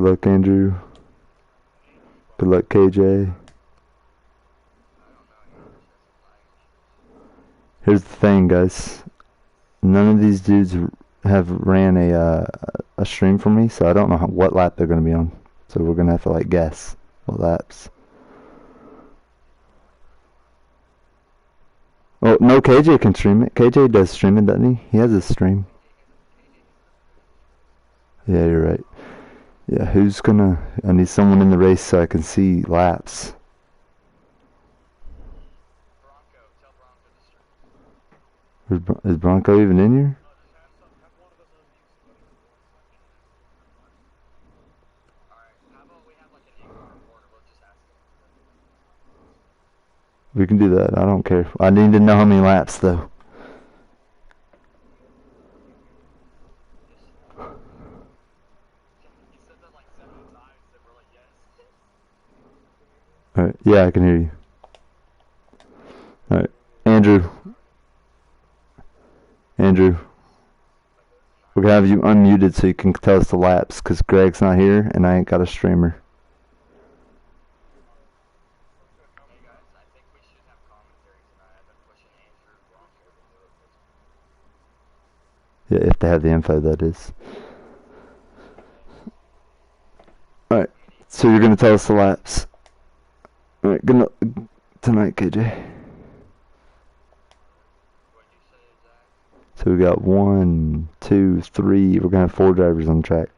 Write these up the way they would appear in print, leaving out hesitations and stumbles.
Good luck, Andrew. Good luck, KJ. Here's the thing, guys. None of these dudes have ran a stream for me, so I don't know what lap they're gonna be on. So we're gonna have to like guess what laps. Oh no, KJ can stream it. KJ does stream it, doesn't he? He has a stream. Yeah, you're right. Yeah, who's gonna... I need someone in the race so I can see laps. Is Bronco even in here? We can do that. I don't care. I need to know how many laps, though. Alright, yeah, I can hear you. Alright, Andrew. Andrew. We're gonna have you unmuted so you can tell us the laps, because Greg's not here and I ain't got a streamer. Yeah, if they have the info, that is. Alright, so you're gonna tell us the laps. Alright, good luck tonight, KJ. So we got 1, 2, 3. We're gonna have 4 drivers on the track.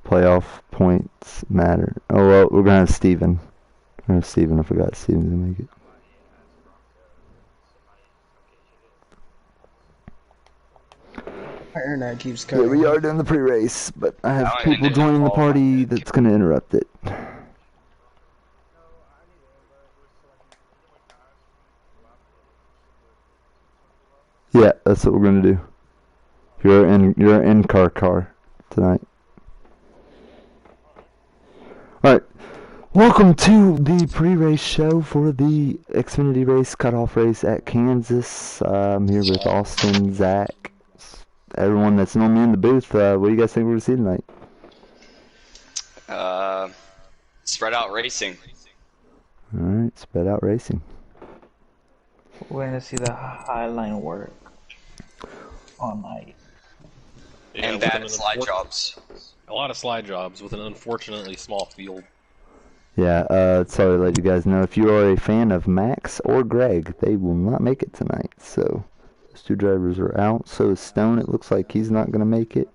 Playoff points matter. Oh well, we're gonna have Steven. We're gonna have Steven. I forgot Steven's gonna make it. My internet keeps cutting. Yeah, we are doing the pre-race, but I have people joining the party that's gonna interrupt it. Yeah, that's what we're gonna do. You're in car tonight. Alright. Welcome to the pre-race show for the Xfinity race, cutoff race at Kansas. I'm here with Austin, Zach, everyone that's normally in the booth. What do you guys think we're gonna see tonight? Spread out racing. Alright, spread out racing. We're gonna see the highline work all night. Yeah, and bad slide jobs. A lot of slide jobs with an unfortunately small field. Yeah, sorry to let you guys know, if you are a fan of Max or Greg, they will not make it tonight. So, those 2 drivers are out. So is Stone. It looks like he's not going to make it.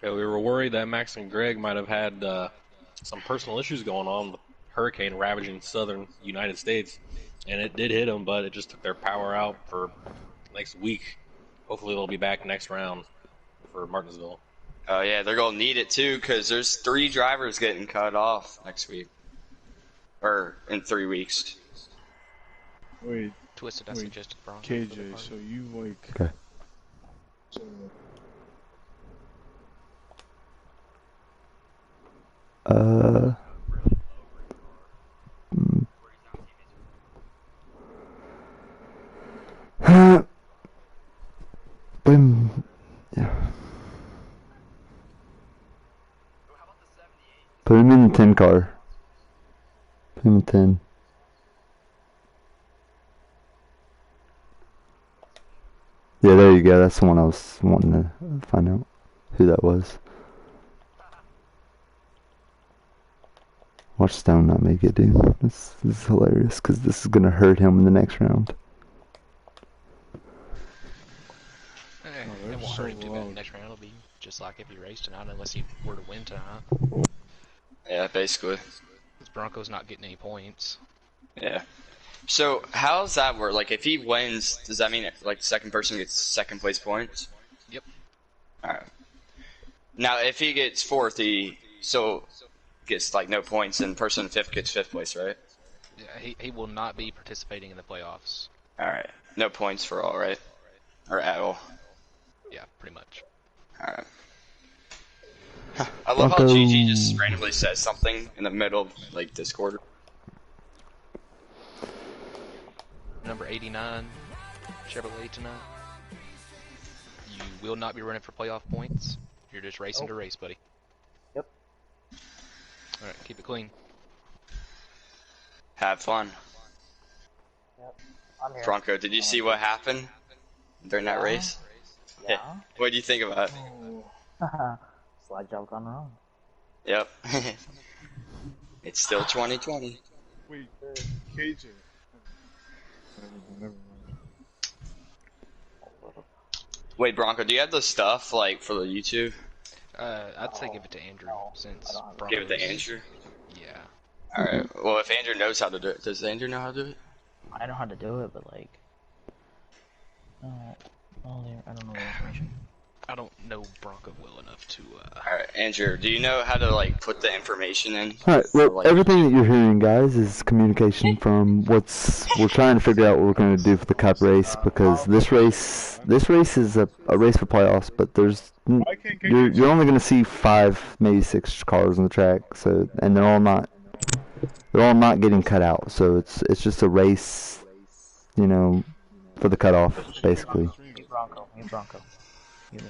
Yeah, we were worried that Max and Greg might have had some personal issues going on with hurricane ravaging southern United States. And it did hit them, but it just took their power out for next week. Hopefully they'll be back next round for Martinsville. Oh yeah, they're gonna need it too, because there's 3 drivers getting cut off next week, or in 3 weeks. Wait, Twisted, I suggested Bronco. KJ, so you like? Okay. Yeah. Put him in the 10 car. Put him in 10. Yeah, there you go. That's the one I was wanting to find out who that was. Watch Stone not make it, dude. This is hilarious, because this is going to hurt him in the next round. It won't hurt him too bad. Next round it'll be just like if he raced tonight, unless he were to win tonight. Yeah, basically. Because Bronco's not getting any points. Yeah. So how does that work? Like, if he wins, does that mean like the second person gets second place points? Yep. All right. Now, if he gets 4th, he gets like no points, and person 5th gets 5th place, right? Yeah, he will not be participating in the playoffs. All right. No points for all, right? Or at all. Yeah, pretty much. All right. I love how GG just randomly says something in the middle of like Discord. Number 89, Chevrolet tonight. You will not be running for playoff points. You're just racing to race, buddy. Yep. Alright, keep it clean. Have fun. I'm here. Bronco, did you see what happened during that Yeah. race? Yeah. What do you think about it? Oh. Slide job gone wrong. Yep. It's still 2020. Wait, KJ. Never mind. Wait, Bronco, do you have the stuff like for the YouTube? I'd say give it to Andrew since I don't have Broncos. Give it to Andrew. Yeah. All right. Well, if Andrew knows how to do it, does Andrew know how to do it? I know how to do it, but like, no, I don't know the information. I don't know Bronco well enough to. All right, Andrew, do you know how to like put the information in? Alright, for, well, like, everything that you're hearing, guys, is communication from we're trying to figure out what we're going to do for the cup race, because this race is a race for playoffs, but there's, Why can't KJ you're only going to see 5, maybe 6 cars on the track, so, and they're all not getting cut out, so it's just a race, you know, for the cutoff, basically. Me Bronco. Give me.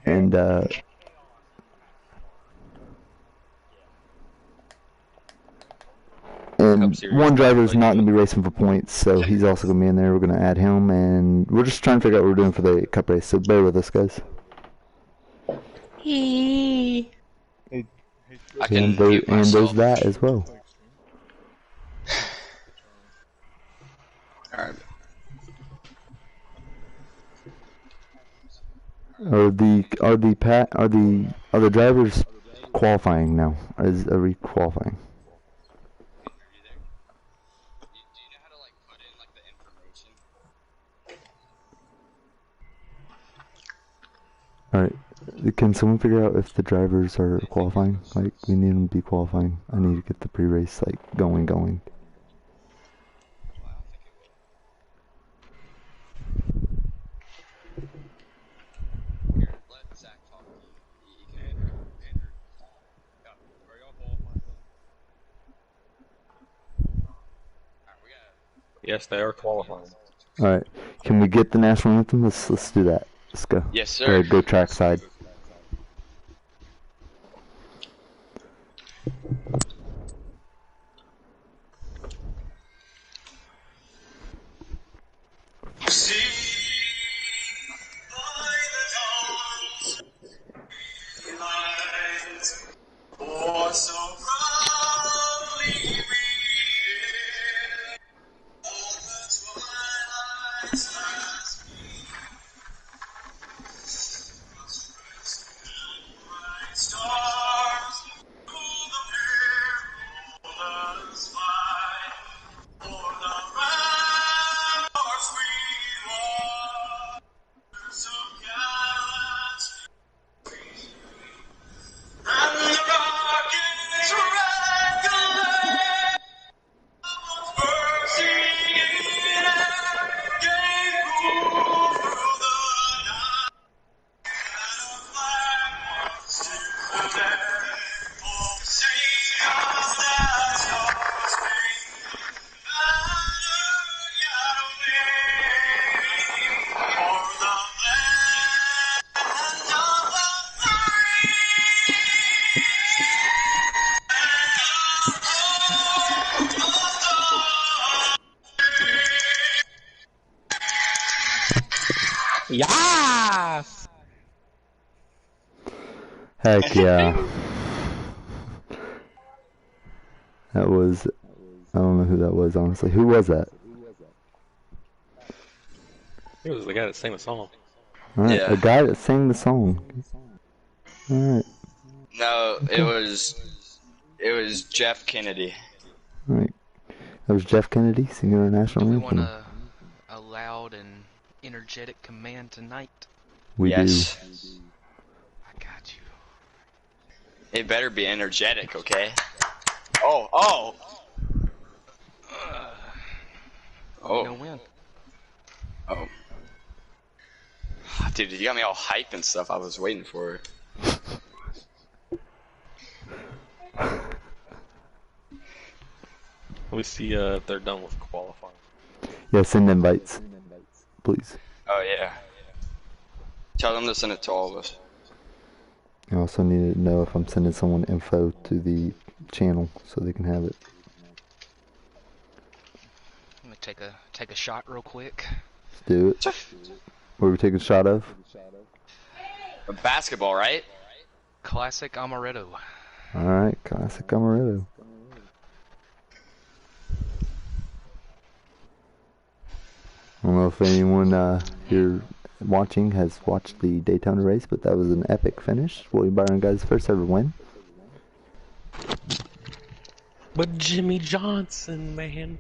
And one driver is not going to be racing for points, so he's also going to be in there. We're going to add him, and we're just trying to figure out what we're doing for the cup race, so bear with us, guys. Hey, I can And, mute and there's myself. that as well. All right. Are the drivers qualifying now? Are we qualifying? Do you know how to like put in like the information? Alright. Can someone figure out if the drivers are qualifying? Like, we need them to be qualifying. I need to get the pre-race, like, going. Here, let Zach talk to you. He can Andrew. Yeah, are y'all qualifying? Alright, we got. Yes, they are qualifying. Alright. Can we get the national anthem? Let's do that. Let's go. Yes, sir. Go track side. Yes! Heck yeah. That was... I don't know who that was, honestly. Who was that? He was the guy that sang the song. Alright, Yeah. a guy that sang the song. Alright, No, it was Jeff Kennedy. alright. That was Jeff Kennedy singing our national Do we anthem. want a loud and energetic command tonight? We Yes. I got you. It better be energetic, okay? Oh. We gonna win. Oh. Dude, you got me all hype and stuff. I was waiting for it. Let me see if they're done with qualifying. do. Yeah, send invites. Please. Oh, yeah. Tell them to send it to all of us. I also need to know if I'm sending someone info to the channel so they can have it. Let me take a shot real quick. Let's do it. Where are we taking a shot of? Basketball, right? Classic amaretto. Alright, classic amaretto. I don't know if anyone here watching has watched the Daytona race, but that was an epic finish. William Byron got his first ever win. But Jimmy Johnson, man.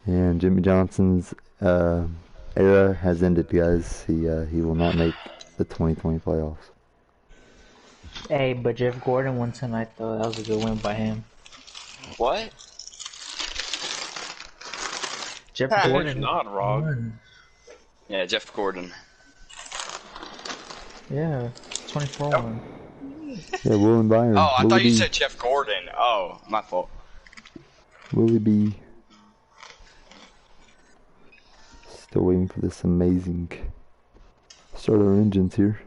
And Jimmy Johnson's era has ended, guys. He will not make the 2020 playoffs. Hey, but Jeff Gordon won tonight though. That was a good win by him. What? Jeff Ah, Gordon not wrong. won. Yeah, Jeff Gordon. Yeah, 24-1. Yeah, William Byron. Oh, I Willie thought you B. said Jeff Gordon. Oh, my fault. Willie B. Still waiting for this amazing start our engines here.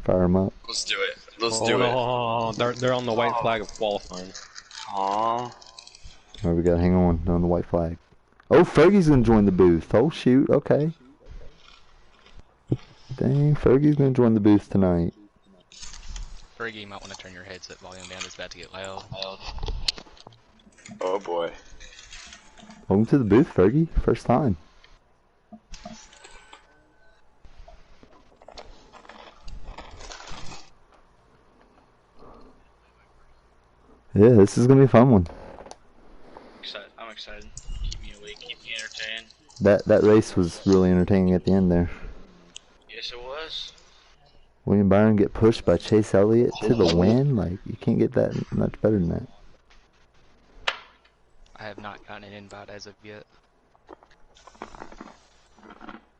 Fire them up. Let's do it. Let's do it. Oh, they're on the white flag of qualifying. Aww. Alright, we gotta hang on the white flag. Oh, Fergie's gonna join the booth. Oh shoot, okay. Dang, Fergie's gonna join the booth tonight. Fergie, you might want to turn your headset volume down. It's about to get loud. Oh boy. Welcome to the booth, Fergie. First time. Yeah, this is gonna be a fun one. I'm excited. Keep me awake, keep me entertained. That race was really entertaining at the end there. Yes, it was. William Byron get pushed by Chase Elliott to the win. Like, you can't get that much better than that. I have not gotten an invite as of yet.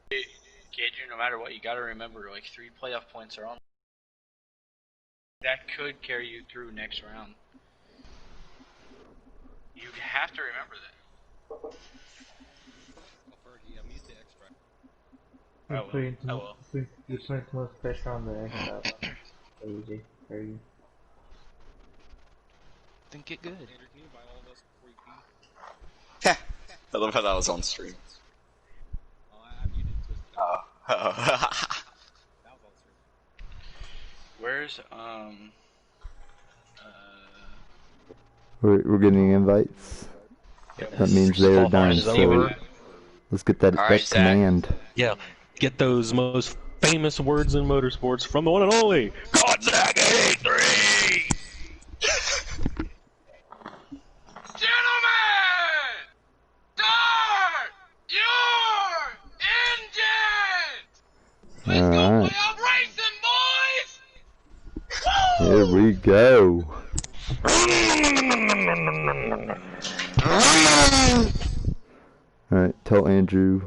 Gager, no matter what, you gotta remember, like, 3 playoff points are on. That could carry you through next round. You have to remember that. You're I will. putting I will. you're putting too much pressure on the X AJ. Fergie. Then get good. I love how that was on stream. Oh. Where's, We're getting invites. That means they are done. So let's get that, All right, that Zach. command. Yeah, get those most famous words in motorsports from the one and only Gonzaga 83. Gentlemen! Start your engine! Alright, I'm racing, boys! here we go. Alright, tell Andrew.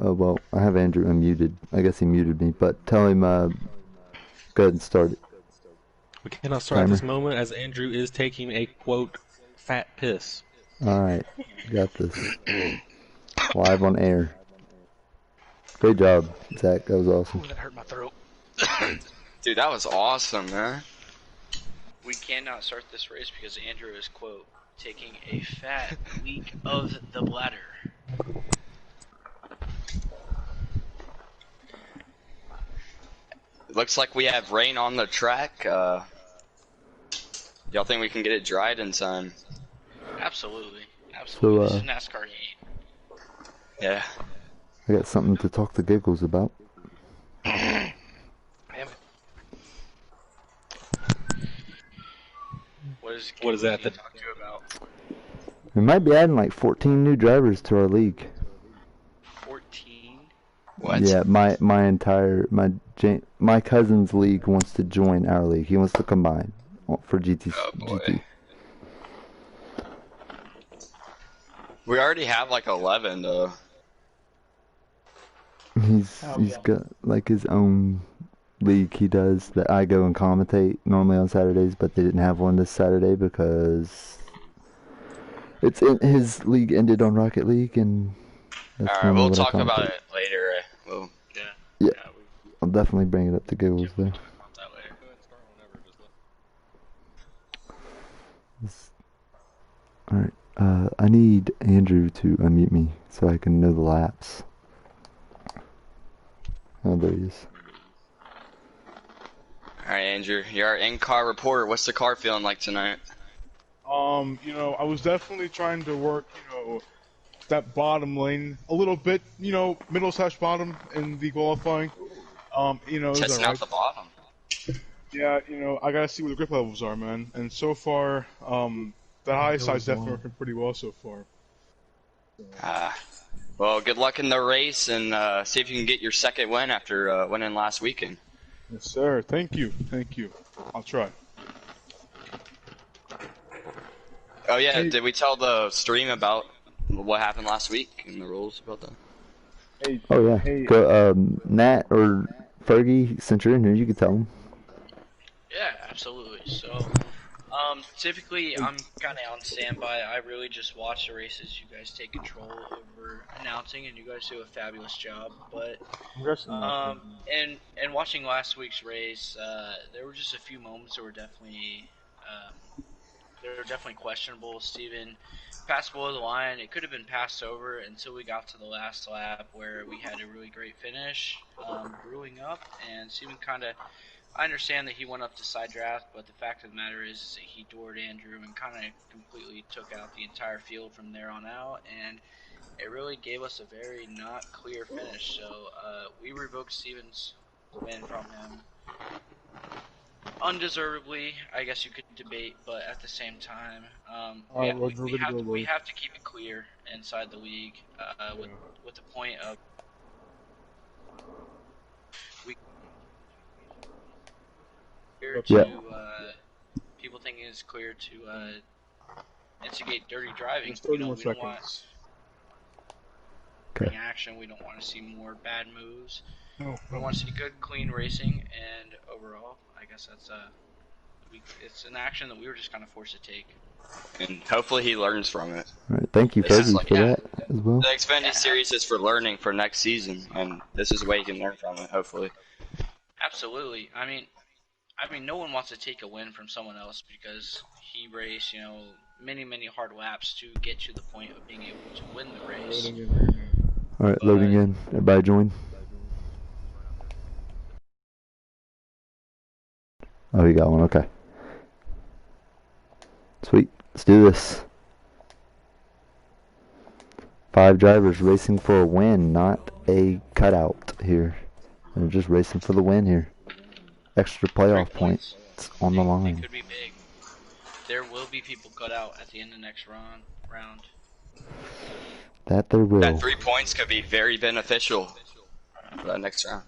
Oh, well, I have Andrew unmuted. I guess he muted me, but tell him, go ahead and start it. We cannot start at this moment as Andrew is taking a quote fat piss. Alright, got this. Live on air. Great job, Zach. That was awesome. Ooh, that hurt my throat. Dude, that was awesome, man. We cannot start this race because Andrew is, quote, taking a fat week of the bladder. It looks like we have rain on the track. Y'all think we can get it dried in time? Absolutely. Absolutely. So, This is NASCAR heat. Yeah. I got something to talk to Giggles about. Damn it. What is that? to talk to you about? We might be adding like 14 new drivers to our league. 14? What? Yeah, my cousin's league wants to join our league. He wants to combine for GT. Oh boy. GT. We already have like 11 though. He's got like his own league he does that I go and commentate normally on Saturdays, but they didn't have one this Saturday because his league ended on Rocket League, and that's Alright, normally we'll what I talk about commentate. it later. Well, Yeah. I'll definitely bring it up to Giggles though. Talk about that later. Go ahead and start whenever. Just let. Alright, I need Andrew to unmute me so I can know the laps. Oh, there he is. Alright, Andrew, you're our in-car reporter. What's the car feeling like tonight? You know, I was definitely trying to work, you know, that bottom lane a little bit, you know, middle/bottom in the qualifying. You know, it was Testing alright. out the bottom. Yeah, you know, I gotta see what the grip levels are, man. And so far, the high side's definitely working pretty well so far. Well, good luck in the race, and see if you can get your second win after winning last weekend. Yes, sir. Thank you. Thank you. I'll try. Oh yeah, Hey. did we tell the stream about what happened last week and the rules about that? Hey, Oh yeah. Hey. Go, Nat or Fergie, since you're in here, you can tell them. Yeah, absolutely. So, typically I'm kind of on standby. I really just watch the races. You guys take control over announcing, and you guys do a fabulous job. But and watching last week's race, there were just a few moments that were definitely questionable. Steven passed below the line. It could have been passed over until we got to the last lap where we had a really great finish, brewing up, and Steven kind of. I understand that he went up to side draft, but the fact of the matter is that he doored Andrew and kind of completely took out the entire field from there on out, and it really gave us a very not clear finish. So we revoked Steven's win from him. Undeservedly, I guess you could debate, but at the same time, we have to keep it clear inside the league with the point of Yeah. people thinking it's clear to instigate dirty driving. There's 30 more We don't want seconds. action. We don't want to see more bad moves. No. We want to see good, clean racing, and overall, I guess that's it's an action that we were just kind of forced to take. And hopefully he learns from it. Alright, thank you, This is Fergie, like- for yeah. that as well. The Xfinity Series is for learning for next season, and this is a way you can learn from it, hopefully. Absolutely. I mean, no one wants to take a win from someone else because he raced, many, many hard laps to get to the point of being able to win the race. Alright, loading in. Everybody join. Oh, you got one, okay. Sweet, let's do this. 5 drivers racing for a win, not a cutout here. They're just racing for the win here. Extra playoff 3 points on the They line. could be big. There will be people cut out at the end of the next round. That there will. That 3 points could be very beneficial for that next round.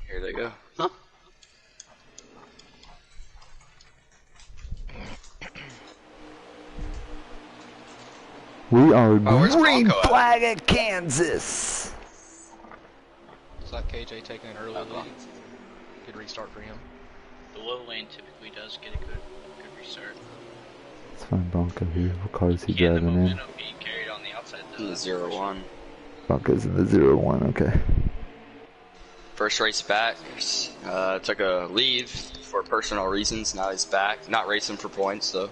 Here they go. We are where's green Bronco at? flag at Kansas. Looks like KJ taking an early lead. Good restart for him. The low lane typically does get a good restart. Let's find Bronco here. What car is he Can the driving in? momentum be carried on the outside though? In the 0-1. Bronco's in the 0-1, okay. First race back. Took a leave for personal reasons. Now he's back. Not racing for points, though.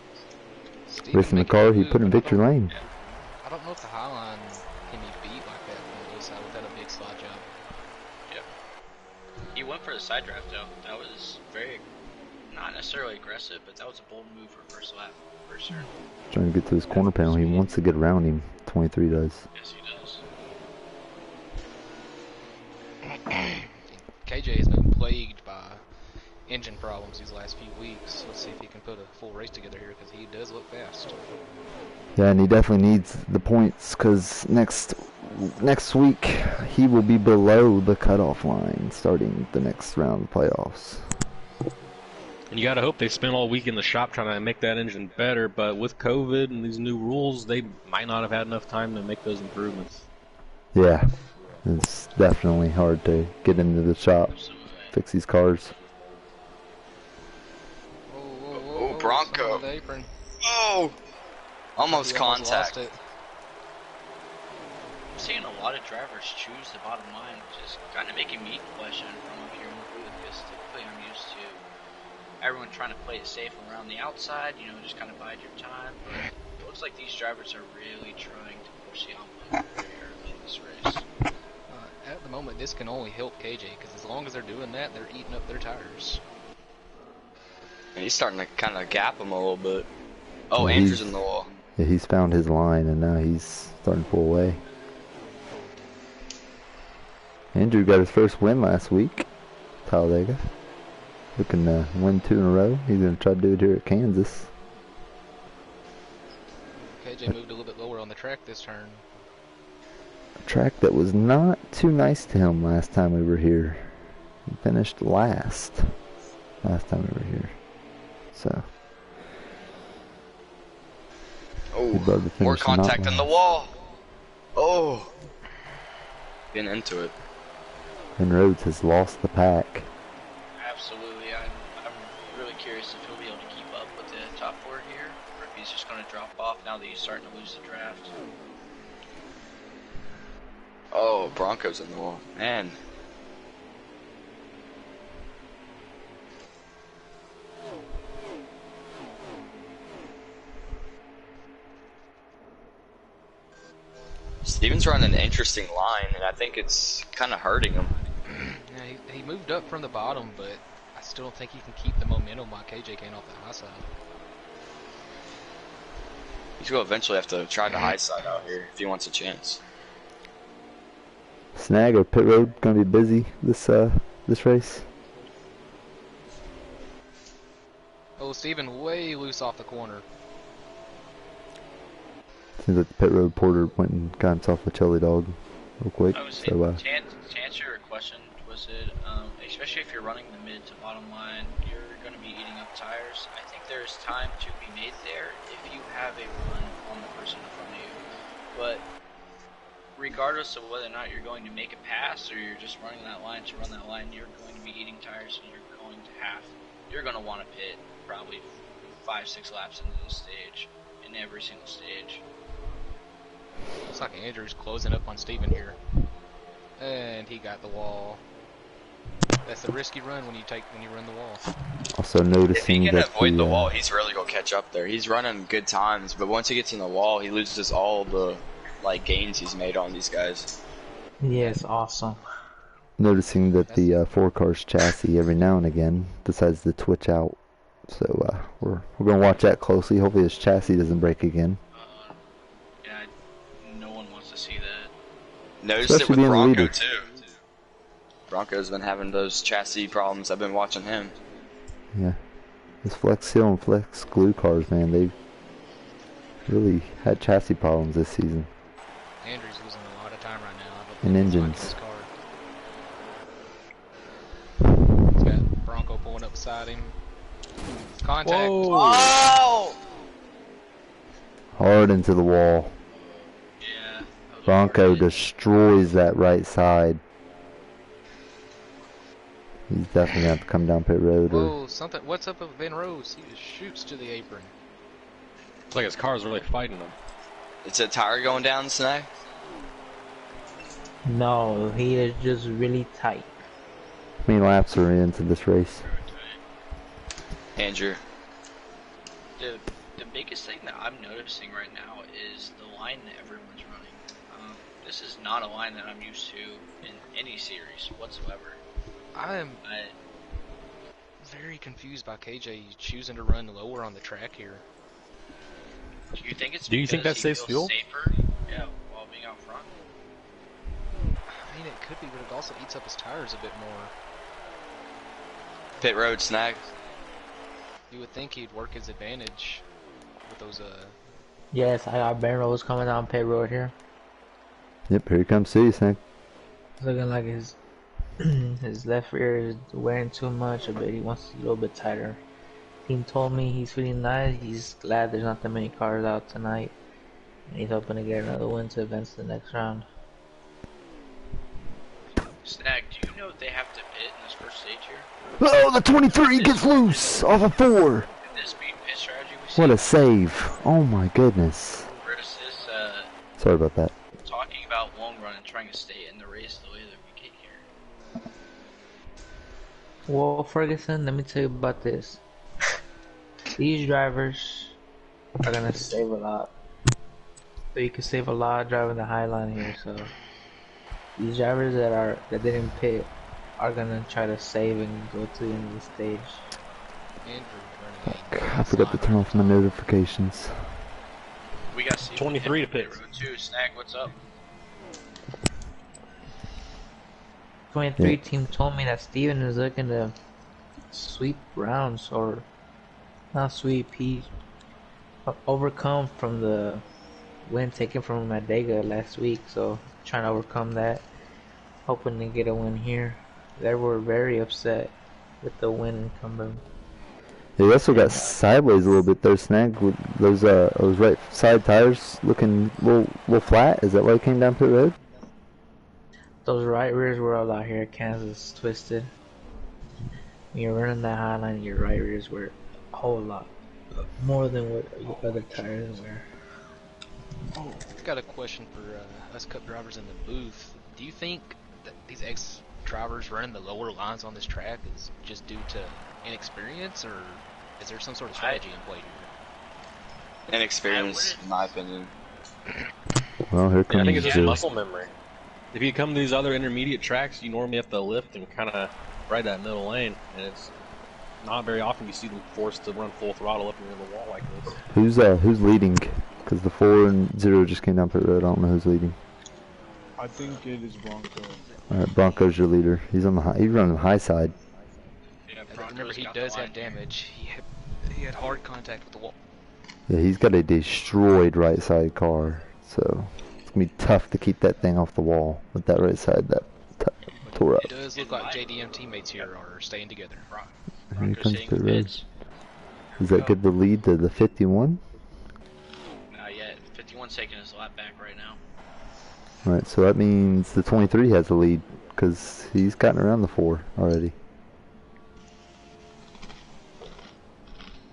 Steven Racing the making car a he move, put in but I victory don't- lane. I don't know if the Highline can be beat like that from the side without a big slide job. He went for the side draft though. That was very, not necessarily aggressive, but that was a bold move for first lap, for sure. Trying to get to his corner panel. He wants to get around him. 23 does. Yes, he does. KJ has been plagued by engine problems these last few weeks. Let's see if he can put a full race together here because he does look fast. Yeah, and he definitely needs the points because next week he will be below the cutoff line starting the next round of playoffs. And you gotta hope they spent all week in the shop trying to make that engine better, but with COVID and these new rules, they might not have had enough time to make those improvements. Yeah, it's definitely hard to get into the shop, fix these cars. Oh, Bronco. The apron. Oh! Almost He almost contact. lost it. I'm seeing a lot of drivers choose the bottom line, which is kind of making me question from up here in the booth, because typically I'm used to everyone trying to play it safe around the outside, you know, just kind of bide your time. But it looks like these drivers are really trying to push the envelope very early in this race. At the moment, this can only help KJ, because as long as they're doing that, they're eating up their tires. And he's starting to kind of gap him a little bit. Oh, Yeah, Andrew's he's- in the wall. Yeah, he's found his line and now he's starting to pull away. Andrew got his first win last week, Talladega. Looking to win 2 in a row. He's going to try to do it here at Kansas. KJ moved a little bit lower on the track this turn. A track that was not too nice to him last time we were here. He finished last time we were here. So, Oh, He'd love to more finish not contact in the last. wall. Oh. Getting into it. Ben Rhodes has lost the pack. Absolutely, I'm really curious if he'll be able to keep up with the top 4 here, or if he's just going to drop off now that he's starting to lose the draft. Oh, Bronco's in the wall. Man. Steven's running an interesting line, and I think it's kind of hurting him. Yeah, he moved up from the bottom, but I still don't think he can keep the momentum while KJ came off the high side. He's going to eventually have to try the high side out here if he wants a chance. Snag or pit road going to be busy this race. Oh, Steven way loose off the corner. Seems like the pit road porter went and got himself a chili dog real quick. I was So, to answer your question, was it, especially if you're running the mid to bottom line, you're going to be eating up tires. I think there's time to be made there if you have a run on the person in front of you. But regardless of whether or not you're going to make a pass or you're just running that line to run that line, you're going to be eating tires, and you're going to want to pit probably 5-6 laps into the stage, in every single stage. Looks like Andrew's closing up on Steven here. And he got the wall. That's the risky run when you run the wall. also If he noticing can that avoid the wall, he's really going to catch up there. He's running good times, but once he gets in the wall, he loses all the gains he's made on these guys. Yes, awesome. noticing that the 4Cars chassis every now and again decides to twitch out. So we're gonna watch that closely. Hopefully his chassis doesn't break again. Yeah, no one wants to see that. Noticed it Especially with being the Bronco leader. too. Bronco's been having those chassis problems. I've been watching him. Yeah, this Flex Seal and Flex Glue cars, man, they've really had chassis problems this season. Andrew's losing a lot of time right now. And It's like engines. his car. He's got Bronco pulling up beside him. Contact. Oh! Hard into the wall. Yeah. that was Bronco hard. destroys that right side. He's definitely gonna have to come down pit road or Whoa, something. What's up with Ben Rose? He just shoots to the apron. It's like his car's really fighting him. It's a tire going down, Snag? No, he is just really tight. how many laps are into this race? Andrew. The biggest thing that I'm noticing right now is the line that everyone's running. This is not a line that I'm used to in any series whatsoever. I am I, very confused by KJ choosing to run lower on the track here. do you think it's Do you think because that he saves feels fuel? safer? Yeah, while being out front. I mean, it could be, but it also eats up his tires a bit more. Pit road, Snag. You would think he'd work his advantage with those, Yes, I got Ben Rose coming down pit road here. Yep, here he comes. See you, Snag. It's looking like his his left rear is wearing too much, but he wants a little bit tighter. Team told me he's feeling nice. He's glad there's not that many cars out tonight. And he's hoping to get another win to advance to the next round. Snag, do you know if they have to pit in this first stage here? Oh, the 23 gets loose off of 4. Could this be pit strategy we see? What a save. Oh my goodness. Versus Sorry about that. talking about long run and trying to stay in the race the way that we get here. Well, Ferguson, let me tell you about this. These drivers are gonna save a lot. So you can save a lot driving the high line here. So these drivers that didn't pit are gonna try to save and go to the end of the stage. Andrew Fuck, I forgot to turn off my notifications. We got Steven 23 to pit pit. road 2. Snag, what's up? 23 Yeah. team told me that Steven is looking to sweep rounds, or not sweep, he overcome from the win taken from him at Dega last week, so trying to overcome that, hoping to get a win here. They were very upset with the win in Cumberland. They also got sideways a little bit there, Snag, with those right side tires looking a little flat. Is that why it came down pit road? Those right rears were all out here at Kansas twisted. When you're running that high line, your right rears were a whole lot more than what your other tires were. I've got a question for us Cup drivers in the booth. Do you think that these ex-drivers running the lower lines on this track is just due to inexperience, or is there some sort of strategy in play here? Inexperience, in my opinion. Well, here Yeah, I comes think it's just the... muscle memory. If you come to these other intermediate tracks, you normally have to lift and kind of ride that middle lane, and it's not very often you see them forced to run full throttle up near the wall like this. Who's leading? Because the 4 and 0 just came down pit road. I don't know who's leading. I think it is Bronco. Alright, Bronco's your leader. He's on the he's running the high side. Yeah, Remember, he does have damage. He had hard contact with the wall. Yeah, he's got a destroyed right side car, so it's gonna be tough to keep that thing off the wall with that right side that tore up. It does look like JDM teammates here are staying together. Here he comes hitting pit the road. pits. Does that give the lead to the 51? Not yet. 51's taking his lap back right now. Alright, so that means the 23 has the lead, because he's gotten around the 4 already.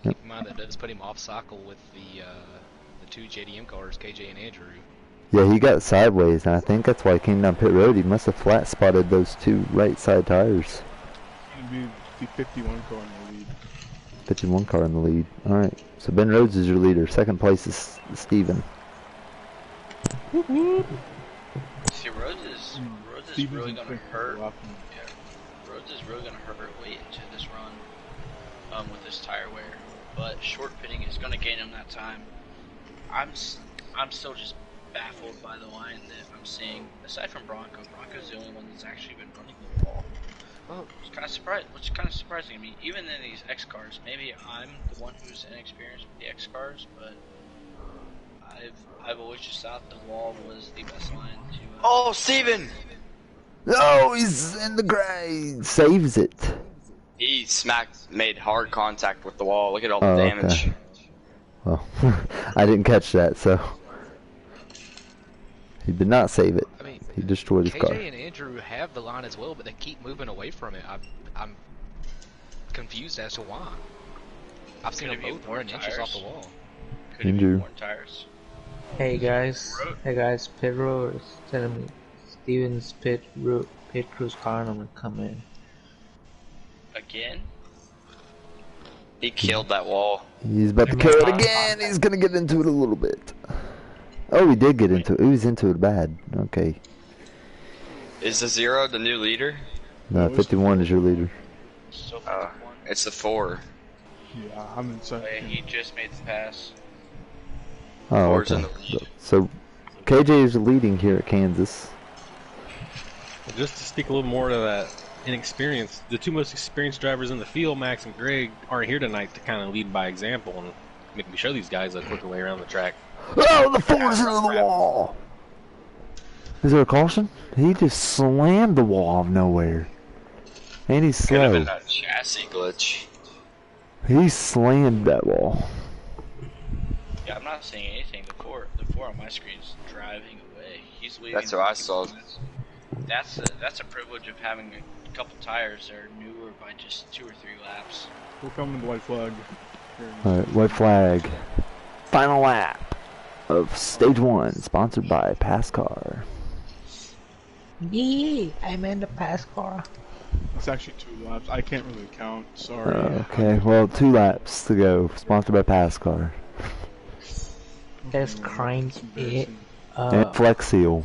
Keep in mind that does put him off cycle with the 2 JDM cars, KJ and Andrew. Yeah, he got sideways, and I think that's why he came down pit road. He must have flat spotted those 2 right side tires. It's gonna be the 51 car in the lead. 51 car in the lead. Alright, so Ben Rhodes is your leader. Second place is Steven. See, Rhodes is Stevens really and gonna Quick hurt. are Yeah, Rhodes is really gonna hurt late into this run, with this tire wear. But short pitting is gonna gain him that time. I'm still just baffled by the line that I'm seeing. Aside from Bronco, Bronco's the only one that's actually been running the wall. Well, Which kind of surprising to me. Even in these X cars, maybe I'm the one who's inexperienced with the X cars, but I've always just thought the wall was the best line to. Oh, Steven! Oh, he's in the gray. Saves it. He made hard contact with the wall. Look at all the Oh, damage. okay. Well, I didn't catch that, so he did not save it. I mean, He destroyed his car. KJ and Andrew have the line as well, but they keep moving away from it. I'm confused as to why. I've seen Could them it be both more run inches off the tires? wall. Could it be Andrew. more tires? Hey guys, pit road is telling me Steven's pit crew's car and I'm gonna come in. Again? He killed that wall. He's about to kill it again. He's gonna get into it a little bit. Oh, he did get into it. He was into it bad. Okay. Is the 0 the new leader? No, 51 is your leader. Still Uh, 51. it's the 4. Yeah, I'm in second. Oh, yeah, he just made the pass. Oh, Ford's in okay. the lead. So KJ is leading here at Kansas. Just to speak a little more to that inexperience, the 2 most experienced drivers in the field, Max and Greg, aren't here tonight to kind of lead by example and make me show these guys a quicker way around the track. Oh, the 4's into the wall. Is there a caution? He just slammed the wall out of nowhere. And he's Could have slow. been a chassis glitch. He slammed that ball. Yeah, I'm not saying anything. The four on my screen is driving away. He's leaving. That's what I saw. That's a privilege of having a couple tires that are newer by just 2 or 3 laps. We're coming to white flag. Alright, white flag. Final lap of stage 1, sponsored by Passcar. Yeah, I'm in the pass car. It's actually 2 laps. I can't really count. Sorry. Okay, well, 2 laps to go, sponsored by Passcar. Let's crank it And up. Flex Seal.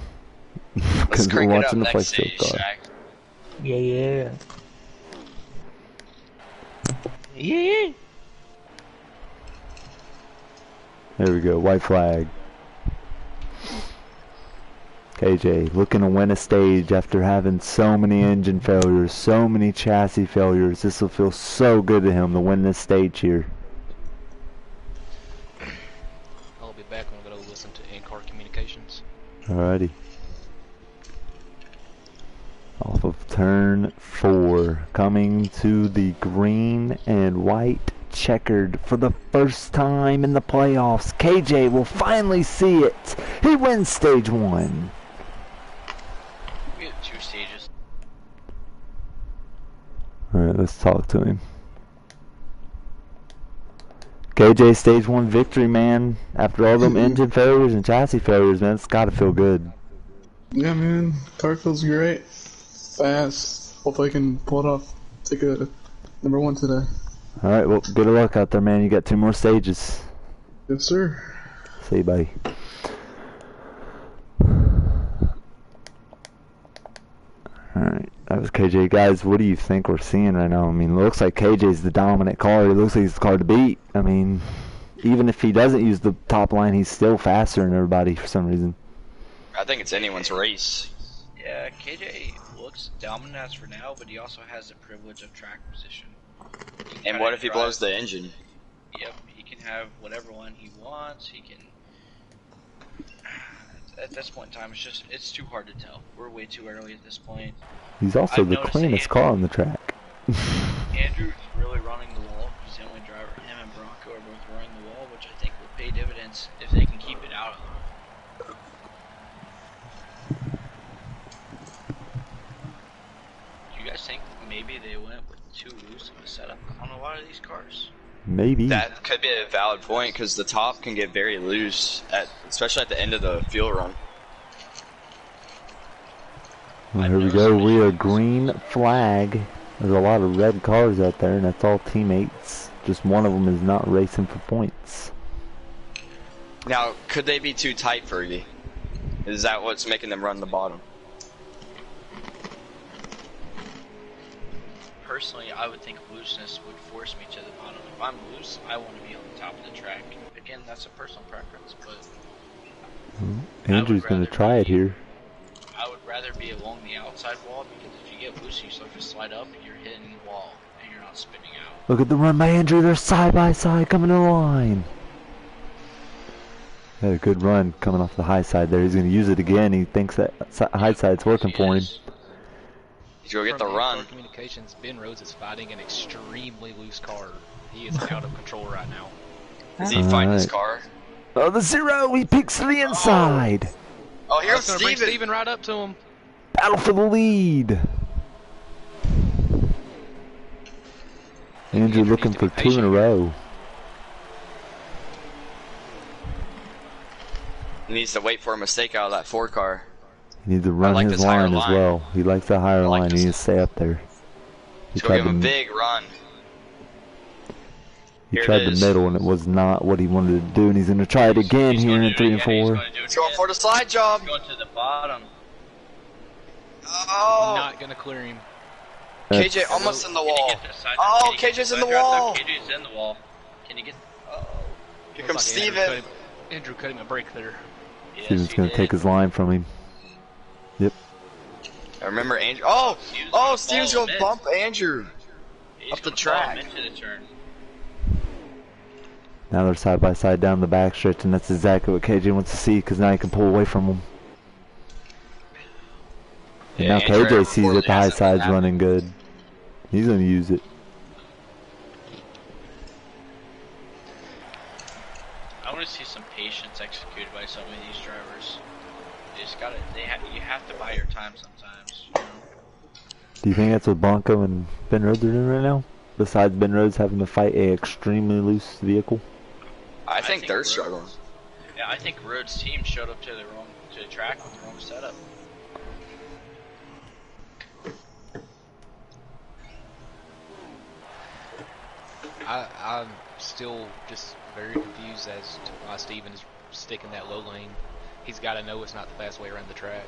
Let's Because we're crank it up watching the Flex next Seal stage, car. Shaq. Yeah. Yeah. There we go, white flag. KJ looking to win a stage after having so many engine failures, so many chassis failures. This will feel so good to him to win this stage here. I'll be back when I go listen to in-car communications. Alrighty. Off of turn 4, coming to the green and white checkered for the first time in the playoffs. KJ will finally see it. He wins stage 1. We have 2 stages. Alright, let's talk to him. KJ, stage 1 victory, man. After all them engine failures and chassis failures, man, it's gotta feel good. Yeah, man. Car feels great. Fast. Hope I can pull it off. Take a number 1 today. Alright, well, good luck out there, man. You got 2 more stages. Yes, sir. See you, buddy. Alright, that was KJ. Guys, what do you think we're seeing right now? I mean, it looks like KJ's the dominant car. It looks like he's the car to beat. I mean, even if he doesn't use the top line, he's still faster than everybody for some reason. I think it's anyone's race. Yeah, KJ looks dominant as for now, but he also has the privilege of track position. And what if he blows the engine? Yep, he can have whatever one he wants. He can. At this point in time, it's too hard to tell. We're way too early at this point. He's also I've the noticed cleanest car on the track. Andrew's really running the wall. He's the only driver. Him and Bronco are both running the wall, which I think will pay dividends if they can keep it out of them. Do you guys think maybe they went with too loose of a setup on a lot of these cars? Maybe. That could be a valid point because the top can get very loose, especially at the end of the fuel run. Well, here we go. We are green flag. There's a lot of red cars out there, and that's all teammates. Just one of them is not racing for points. Now, could they be too tight, Fergie? Is that what's making them run the bottom? Personally, I would think looseness would force me to the bottom. If I'm loose, I want to be on the top of the track. Again, that's a personal preference, but Andrew's going to try it here. I would rather be along the outside wall, because if you get loose and you start to slide up, you're hitting the wall and you're not spinning out. Look at the run by Andrew. They're side by side coming to the line. Had a good run coming off the high side there. He's going to use it again. He thinks that high side's working for him. He's going to get the From run. in-car communications, Ben Rhodes is fighting an extremely loose car. He is out of control right now. Is he fighting his Alright. car? Oh, the 0. He picks to the inside. Oh, here's That's gonna bring Steven. Steven right up to him. Battle for the lead. Andrew looking for 2 in a row. He needs to wait for a mistake out of that Ford car. He needs to run like his this higher line as line. well. He likes the higher I like line. this. He needs to stay up there. He He's going to give him a to, big run. he Here tried it the is. middle and it was not what he wanted to do, and he's going to try it again here in 3 and 4. He's going for the slide job. He's going to the bottom. Oh, Not gonna clear him. KJ almost in the Can he wall. get to the side? Oh, Can he get KJ's to in the side drive? No, wall. KJ's in the wall. Can you get? Oh. Here Looks comes like Steven. Andrew cut him a break there. Yes, Steven's he going did. to take his line from him. I remember Andrew. Oh, Steven's going to follow him bump Andrew. He's up the gonna follow him track. into the turn. Now they're side by side down the backstretch, and that's exactly what KJ wants to see, because now he can pull away from him. And Yeah, now Andrew KJ sees before that the high accident side's happened. running good. He's going to use it. patience executed by some of these drivers. You just gotta, you have to buy your time sometimes. You know? Do you think that's what Blanco and Ben Rhodes are doing right now? Besides Ben Rhodes having to fight a extremely loose vehicle? I think they're Rhodes, struggling. Yeah, I think Rhodes' team showed up to the track with the wrong setup. I'm still just very confused as to why Steven is sticking that low lane. He's got to know it's not the fast way around the track.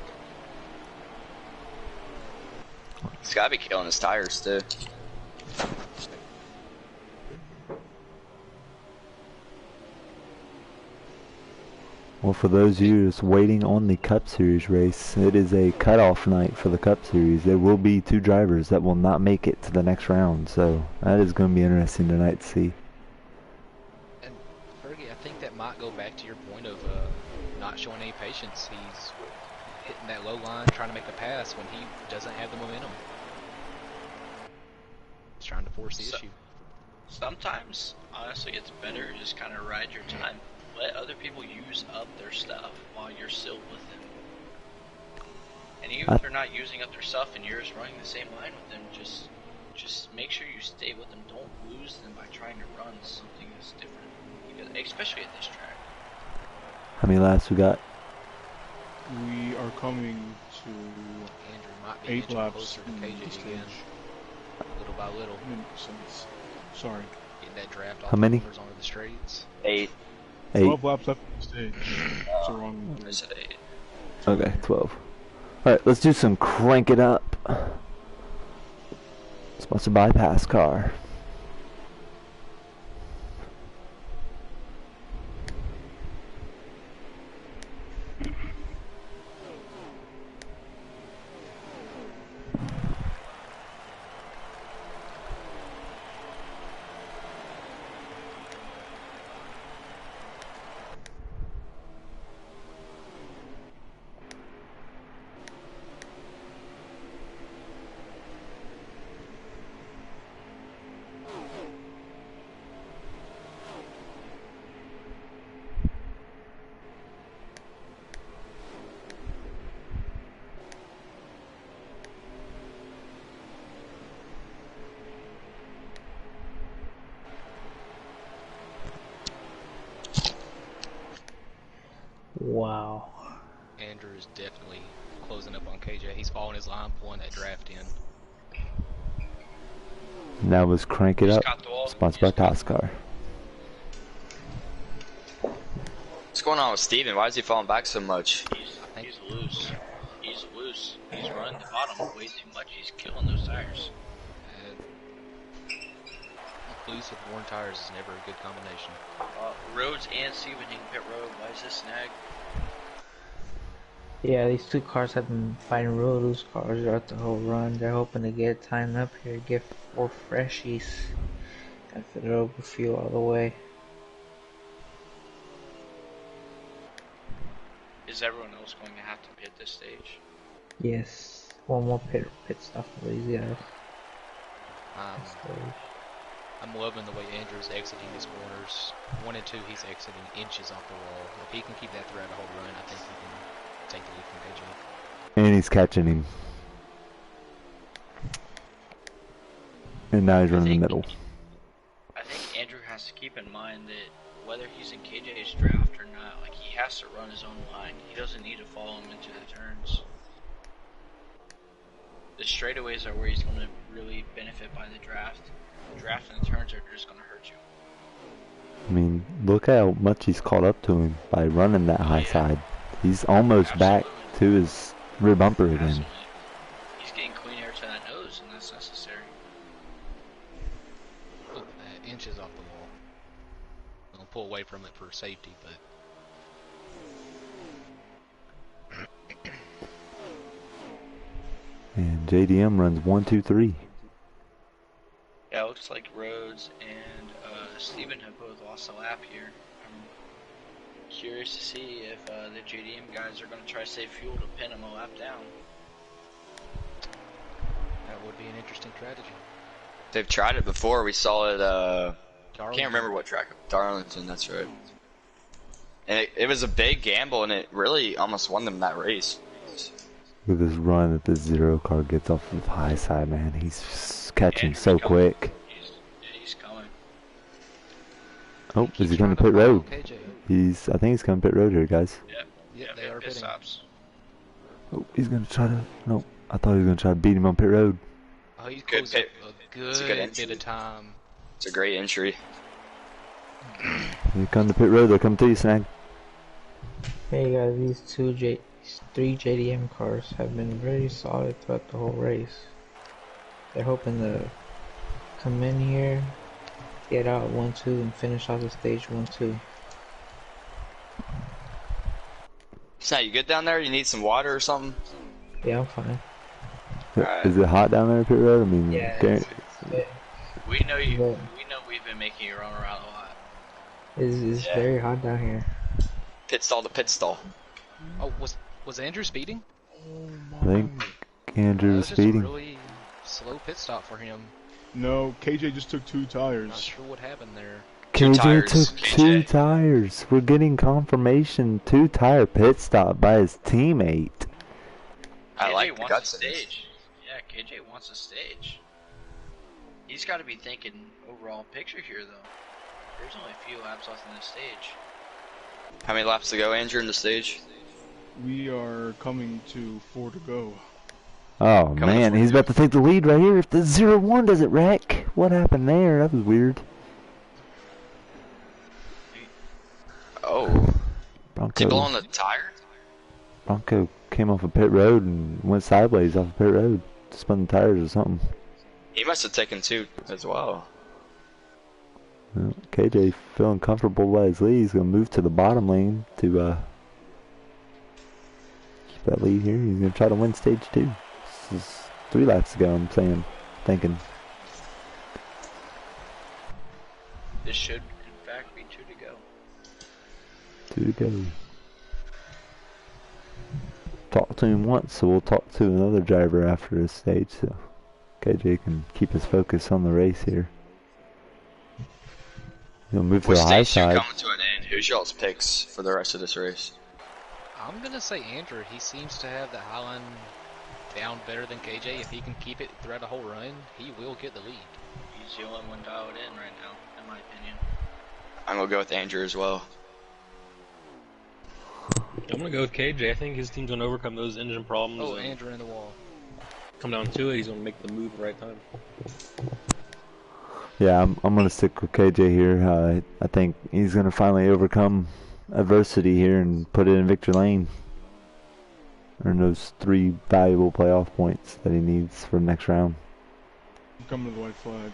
He's got to be killing his tires too. Well, for those of you just waiting on the Cup Series race, it is a cutoff night for the Cup Series. There will be 2 drivers that will not make it to the next round, so that is going to be interesting tonight to see. And Fergie, I think that might go back to your point of not showing any patience. He's hitting that low line, trying to make a pass when he doesn't have the momentum. He's trying to force the issue. Sometimes, honestly, it's better to just kind of ride your time. Let other people use up their stuff while you're still with them. And even if they're not using up their stuff and you're just running the same line with them, just make sure you stay with them. Don't lose them by trying to run something that's different. Because, especially at this track. How many laps we got? We are coming to Andrew might be 8 inching laps closer to in KJ the stage. again, little by little. Sorry. Getting that draft off How many? the corners onto the straights. 8. 8. 12 laps left in the stage. So wrong. I said 8. Okay, 12. Alright, let's do some Crank It Up. Sponsored by Pass Car. Wow. Andrew is definitely closing up on KJ. He's following his line, pulling that draft in. And that was Crank It Just Up. got the wall. Sponsored by Pass Car. What's going on with Steven? Why is he falling back so much? He's loose. He's loose. He's running the bottom way too much. He's killing those tires. Loose with worn tires is never a good combination. Rhodes and Steven hitting pit road. Why is this snag? Yeah, these 2 cars have been fighting real loose cars throughout the whole run. They're hoping to get time up here, get 4 freshies after they're over fuel all the way. Is everyone else going to have to pit this stage? Yes, one more pit stop for these guys. I'm loving the way Andrew's exiting his corners. 1 and 2, he's exiting inches off the wall. If he can keep that throughout the whole run, I think he can take the lead from KJ. And he's catching him. And now he's running the middle. I think Andrew has to keep in mind that whether he's in KJ's draft or not, like, he has to run his own line. He doesn't need to follow him into the turns. The straightaways are where he's going to really benefit by the draft. The draft and the turns are just going to hurt you. I mean, look how much he's caught up to him by running that high side. He's almost back to his rear bumper again. Absolutely. He's getting clean air to that nose, and that's necessary. Look at that, inches off the wall. I'll pull away from it for safety, but And JDM runs 1, 2, 3. Yeah, it looks like Rhodes and Steven have both lost a lap here. I'm curious to see if the JDM guys are going to try to save fuel to pin them a lap down. that would be an interesting strategy. They've tried it before. We saw it, Darlington. can't remember what track. Darlington, that's right. And it was a big gamble, and it really almost won them that race. Look at this run that the zero car gets off of the high side, man. He's catching Andrew's so coming. quick. He's coming. Oh, Keeps is he going to trying pit road? follow KJ. I think he's going to pit road here, guys. Yeah, they are pit pitting. stops. Oh, he's going to try to. No, I thought he was going to try to beat him on pit road. Oh, he's Good closed up pit. a It's a good good entry. bit of time. It's a great entry. Here come to pit road. They're coming to you, Snag. Hey guys, these three JDM cars have been very solid throughout the whole race. They're hoping to come in here, get out 1-2, and finish off the stage 1-2. So you good down there? You need some water or something? Yeah, I'm fine. Alright. Is it hot down there at pit road? I mean, Yeah, We know you. Yeah. We know we've been making you run around a lot. It's Yeah. very hot down here. Pit stall to pit stall. Oh, was Andrew speeding? I think Andrew That was was just a speeding. really slow pit stop for him. No, KJ just took 2 Not tires. sure what happened there. Two KJ tires, took KJ. 2 tires. We're getting confirmation. 2-tire pit stop by his teammate. I KJ like the wants guts a in this. stage. Yeah, KJ wants a stage. He's got to be thinking overall picture here, though. There's only a few laps left in the stage. How many laps to go, Andrew, in the stage? We are coming to 4 to go. Oh Coming man, for he's you. about to take the lead right here. If the 0-1 doesn't wreck, what happened there? That was weird. Oh. Is he Bronco, blowing the tire? Bronco came off of pit road and went sideways off of pit road. Spun the tires or something. He must have taken 2 as well. Well, KJ feeling comfortable by his lead. He's going to move to the bottom lane to keep that lead here. He's going to try to win stage 2. This is 3 laps to go, I'm thinking. This should, in fact, be 2 to go. 2 to go. Talked to him once, so we'll talk to another driver after this stage, so KJ can keep his focus on the race here. He'll move to With the high stage 2 side. coming to an end, who's y'all's picks for the rest of this race? I'm gonna say Andrew. He seems to have the Highline down better than KJ. If he can keep it throughout the whole run, he will get the lead. He's the only one dialed in right now, in my opinion. I'm gonna go with Andrew as well. I'm gonna go with KJ. I think his team's gonna overcome those engine problems. Oh, and Andrew in the wall. come down to it. He's gonna make the move at the right time. Yeah, I'm gonna stick with KJ here. I think he's gonna finally overcome adversity here and put it in victory lane. Earn those 3 valuable playoff points that he needs for the next round. I'm coming to the white flag.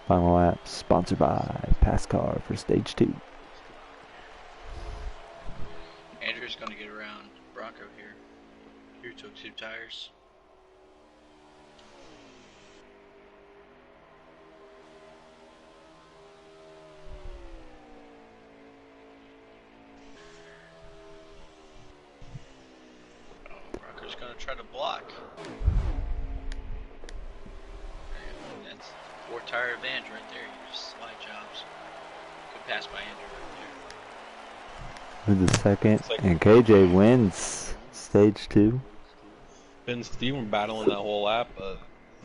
Final lap sponsored by Passcar for stage 2. Andrew's going to get around Bronco here. Who took 2 tires. Oh, Bronco's going to try to block. That's 4-tire advantage right there. Just slide jobs. Good pass by Andrew right there. Who's the second? And KJ wins stage 2. Ben and Steve were battling that whole lap, but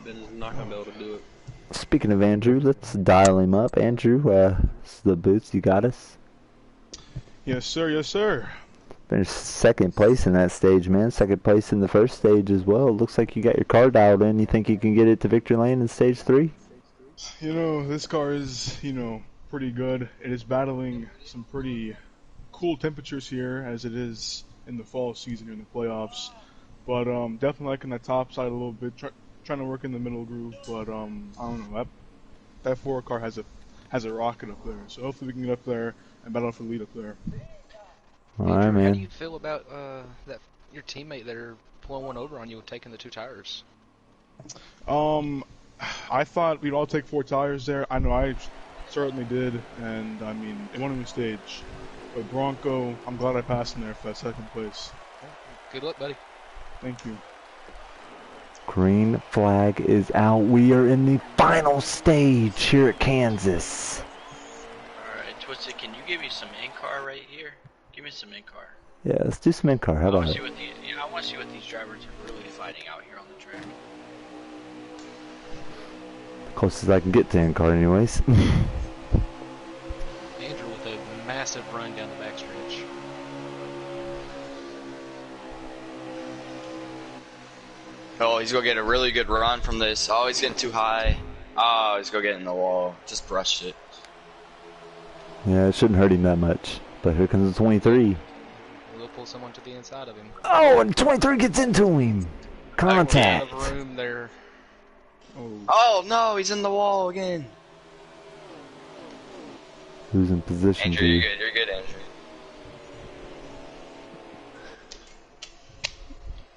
Ben's not gonna be able to do it. Speaking of Andrew, let's dial him up. Andrew, the boots, you got us? Yes, sir. Yes, sir. Finished second place in that stage, man. Second place in the first stage as well. Looks like you got your car dialed in. You think you can get it to victory lane in stage 3? You know, this car is, pretty good. It is battling some pretty cool temperatures here as it is in the fall season in the playoffs. But definitely liking that top side a little bit. Trying to work in the middle groove, but I don't know. That 4 car has a rocket up there. So hopefully we can get up there and battle for the lead up there. Alright, Andrew, how do man. you feel about that your teammate there pulling one over on you and taking the 2 tires? I thought we'd all take 4 tires there. I know I certainly did, and I mean, it won a stage. But Bronco, I'm glad I passed in there for that second place. Good luck, buddy. Thank you. Green flag is out. We are in the final stage here at Kansas. Alright, Twisted So can you give me some in-car right here? Give me some in-car. Yeah, let's do some in-car. How I about want to it? see what I want to see what these drivers are really fighting out here on the track. Closest I can get to in-car, anyways. Andrew with a massive run down the backstretch. Oh, he's gonna get a really good run from this. Oh, he's getting too high. Oh, he's gonna get in the wall. Just brushed it. Yeah, it shouldn't hurt him that much. But here comes the 23. We'll pull someone to the inside of him. Oh, and 23 gets into him. Contact. Out of room there. Oh no, he's in the wall again. Who's in position Andrew, to? you're good. You're good, Andrew.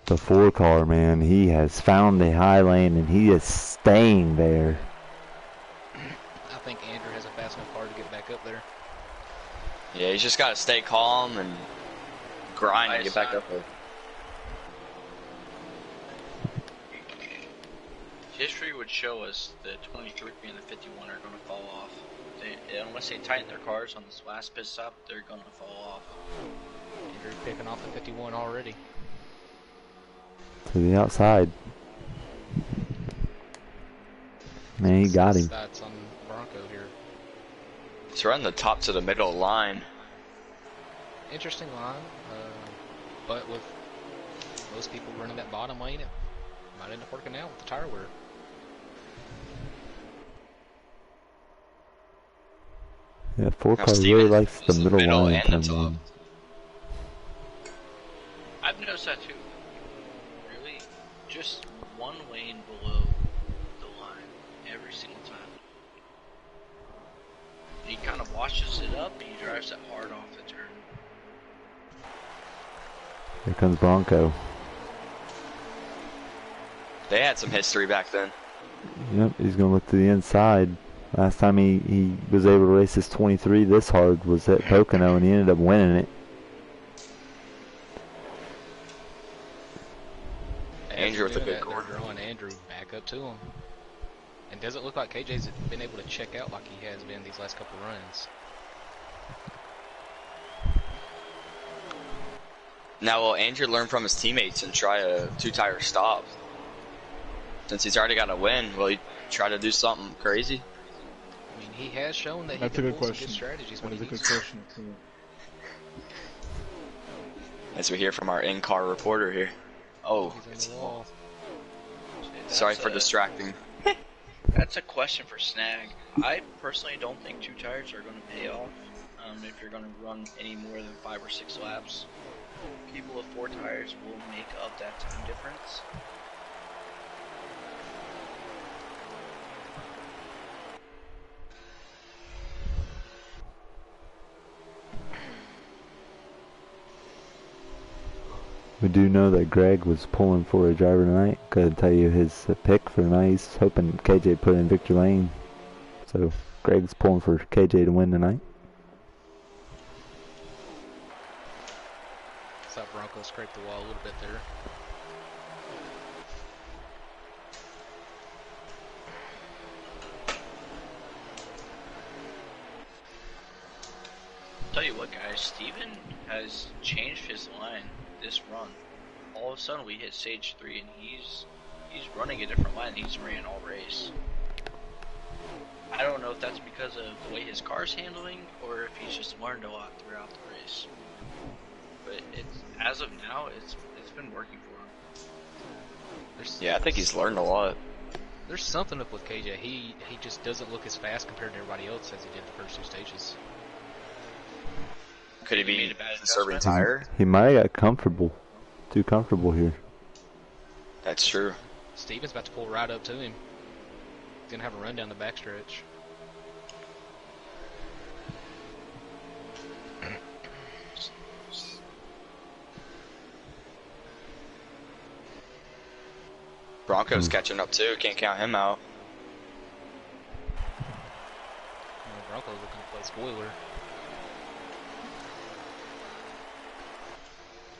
The 4-car, man, he has found the high lane and he is staying there. I think Andrew has a fast enough car to get back up there. Yeah, he's just gotta stay calm and grind and get back up there. History would show us the 23 and the 51 are going to fall off. Unless they tighten their cars on this last pit stop, they're going to fall off. Andrew picking off the 51 already. To the outside. Man, he got him. That's on Bronco here. He's running the top to the middle line. Interesting line, but with most people running that bottom lane, it might end up working out with the tire wear. Yeah, 4-car really Steven likes the is middle line. and the top. I've noticed that too. Really, just one lane below the line every single time. He kind of washes it up and he drives it hard off the turn. Here comes Bronco. They had some history back then. Yep, he's going to look to the inside. Last time he was able to race his 23 this hard was at Pocono, and he ended up winning it. Andrew with a good They're corner. drawing Andrew back up to him. And doesn't look like KJ's been able to check out like he has been these last couple runs. Now, will Andrew learn from his teammates and try a 2-tire stop? Since he's already got a win, will he try to do something crazy? I mean, he has shown that he That's a can good pull question. some good strategies That when is a he good needs to. question. As we hear from our in-car reporter here. Oh, He's it's in the wall. sorry for distracting. That's a question for Snag. I personally don't think 2 tires are going to pay off if you're going to run any more than 5 or 6 laps. People with 4 tires will make up that time difference. We do know that Greg was pulling for a driver tonight. Couldn't tell you his pick for tonight. He's hoping KJ put in Victor Lane. So Greg's pulling for KJ to win tonight. Thought Bronco scraped the wall a little bit there. Tell you what, guys, Steven has changed his line this run. All of a sudden, we hit stage 3, and he's running a different line than he's ran all race. I don't know if that's because of the way his car's handling, or if he's just learned a lot throughout the race. But as of now, it's been working for him. Yeah, I think he's learned a lot. There's something up with KJ. He just doesn't look as fast compared to everybody else as he did the first 2 stages. Could he He be made a bad conserving adjustment. tire? He might have got comfortable. Too comfortable here. That's true. Steven's about to pull right up to him. He's gonna have a run down the backstretch. Bronco's catching up too. Can't count him out. Bronco's looking to play spoiler.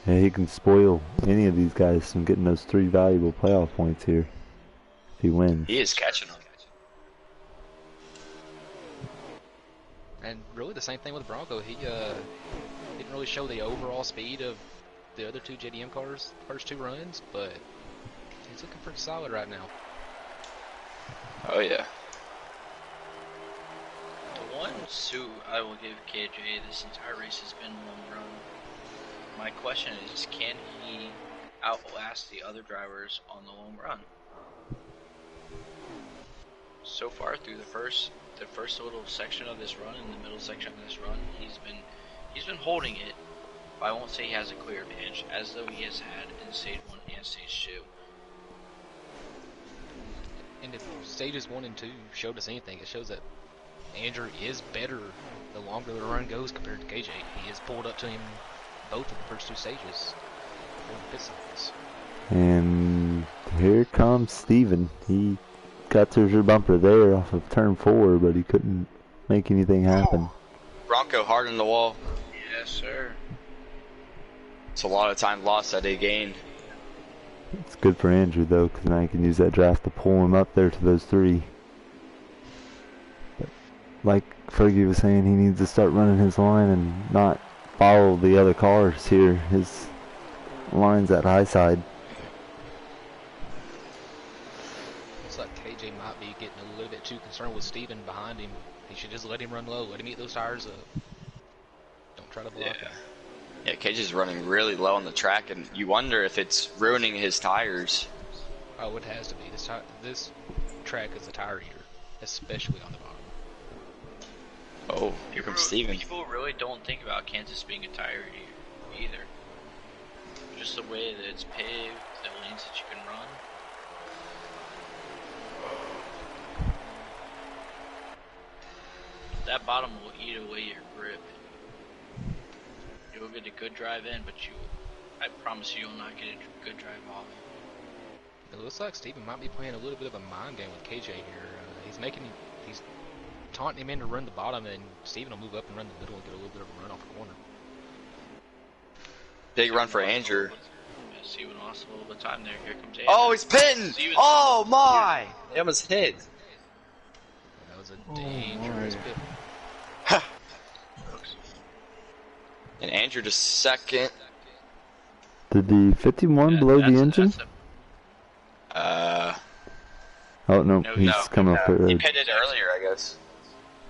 Yeah, he can spoil any of these guys from getting those 3 valuable playoff points here. If he wins. He is catching them. And and really the same thing with Bronco. He didn't really show the overall speed of the other two JDM cars first 2 runs, but he's looking pretty solid right now. Oh yeah. The one suit I will give KJ this entire race has been long run. My question is, can he outlast the other drivers on the long run? So far through the first little section of this run and the middle section of this run, he's been holding it, but I won't say he has a clear advantage, as though he has had in stage 1 and stage 2. And if stages 1 and 2 showed us anything, it shows that Andrew is better the longer the run goes compared to KJ. He has pulled up to him both of the first 2 stages before the pit stops. And here comes Steven. He got to his bumper there off of turn 4, but he couldn't make anything happen. Bronco hard in the wall. Yes, sir. It's a lot of time lost that he gained. It's good for Andrew though, because now he can use that draft to pull him up there to those 3. But like Fergie was saying, he needs to start running his line and not follow the other cars here. His line's at high side. Looks like KJ might be getting a little bit too concerned with Steven behind him. He should just let him run low, let him eat those tires up. Don't try to block him. Yeah, KJ's running really low on the track, and you wonder if it's ruining his tires. Oh, it has to be. This track is a tire eater, especially on the bottom. Oh, here comes Steven. People really don't think about Kansas being a tire either. Just the way that it's paved, the lanes that you can run. That bottom will eat away your grip. You'll get a good drive in, but I promise you, you'll not get a good drive off. It looks like Steven might be playing a little bit of a mind game with KJ here. He's taunting him in to run the bottom, and Steven will move up and run the middle and get a little bit of a run off the corner. Big run for Andrew. Steven lost a little bit of time there. Here comes Andrew. Oh, he's pitting! Oh my! He almost hit. That was a dangerous pit. And Andrew just second. Did the 51 blow the engine? Oh no, he's coming up there. He pitted earlier, I guess.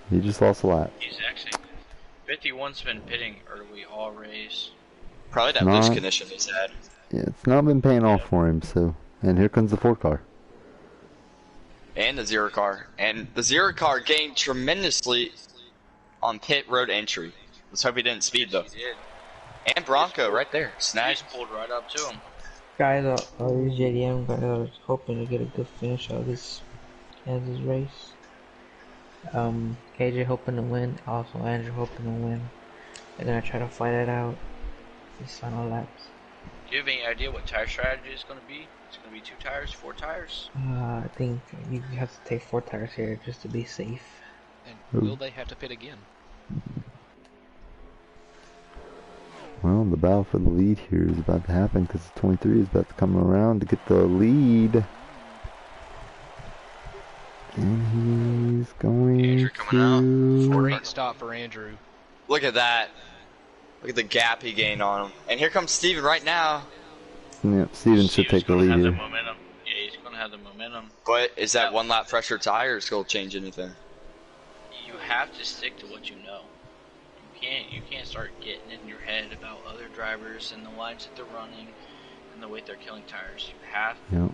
He just lost a lap. He's actually 51's been pitting early all race. Probably that loose condition he's had. Yeah, it's not been paying off for him. So, and here comes the 4 car. And the 0 car. And the 0 car gained tremendously on pit road entry. Let's hope he didn't speed though. He did. And Bronco right there. Snagged. He's pulled right up to him. Guys, all these JDM guys are hoping to get a good finish out of this Kansas race. KJ hoping to win, also Andrew hoping to win. They're gonna try to fight it out these final laps. Do you have any idea what tire strategy is going to be? It's going to be 2 tires, 4 tires? I think you have to take 4 tires here just to be safe. And will they have to pit again? Well, the battle for the lead here is about to happen because 23 is about to come around to get the lead. And he's going Andrew coming to... Great stop for Andrew. Look at that. Look at the gap he gained on him. And here comes Steven right now. Yep, Steven should take the lead here. Momentum. Yeah, he's going to have the momentum. But is that 1 lap fresher tires going to change anything? You have to stick to what you know. You can't start getting in your head about other drivers and the lines that they're running and the way they're killing tires. You have. Yep.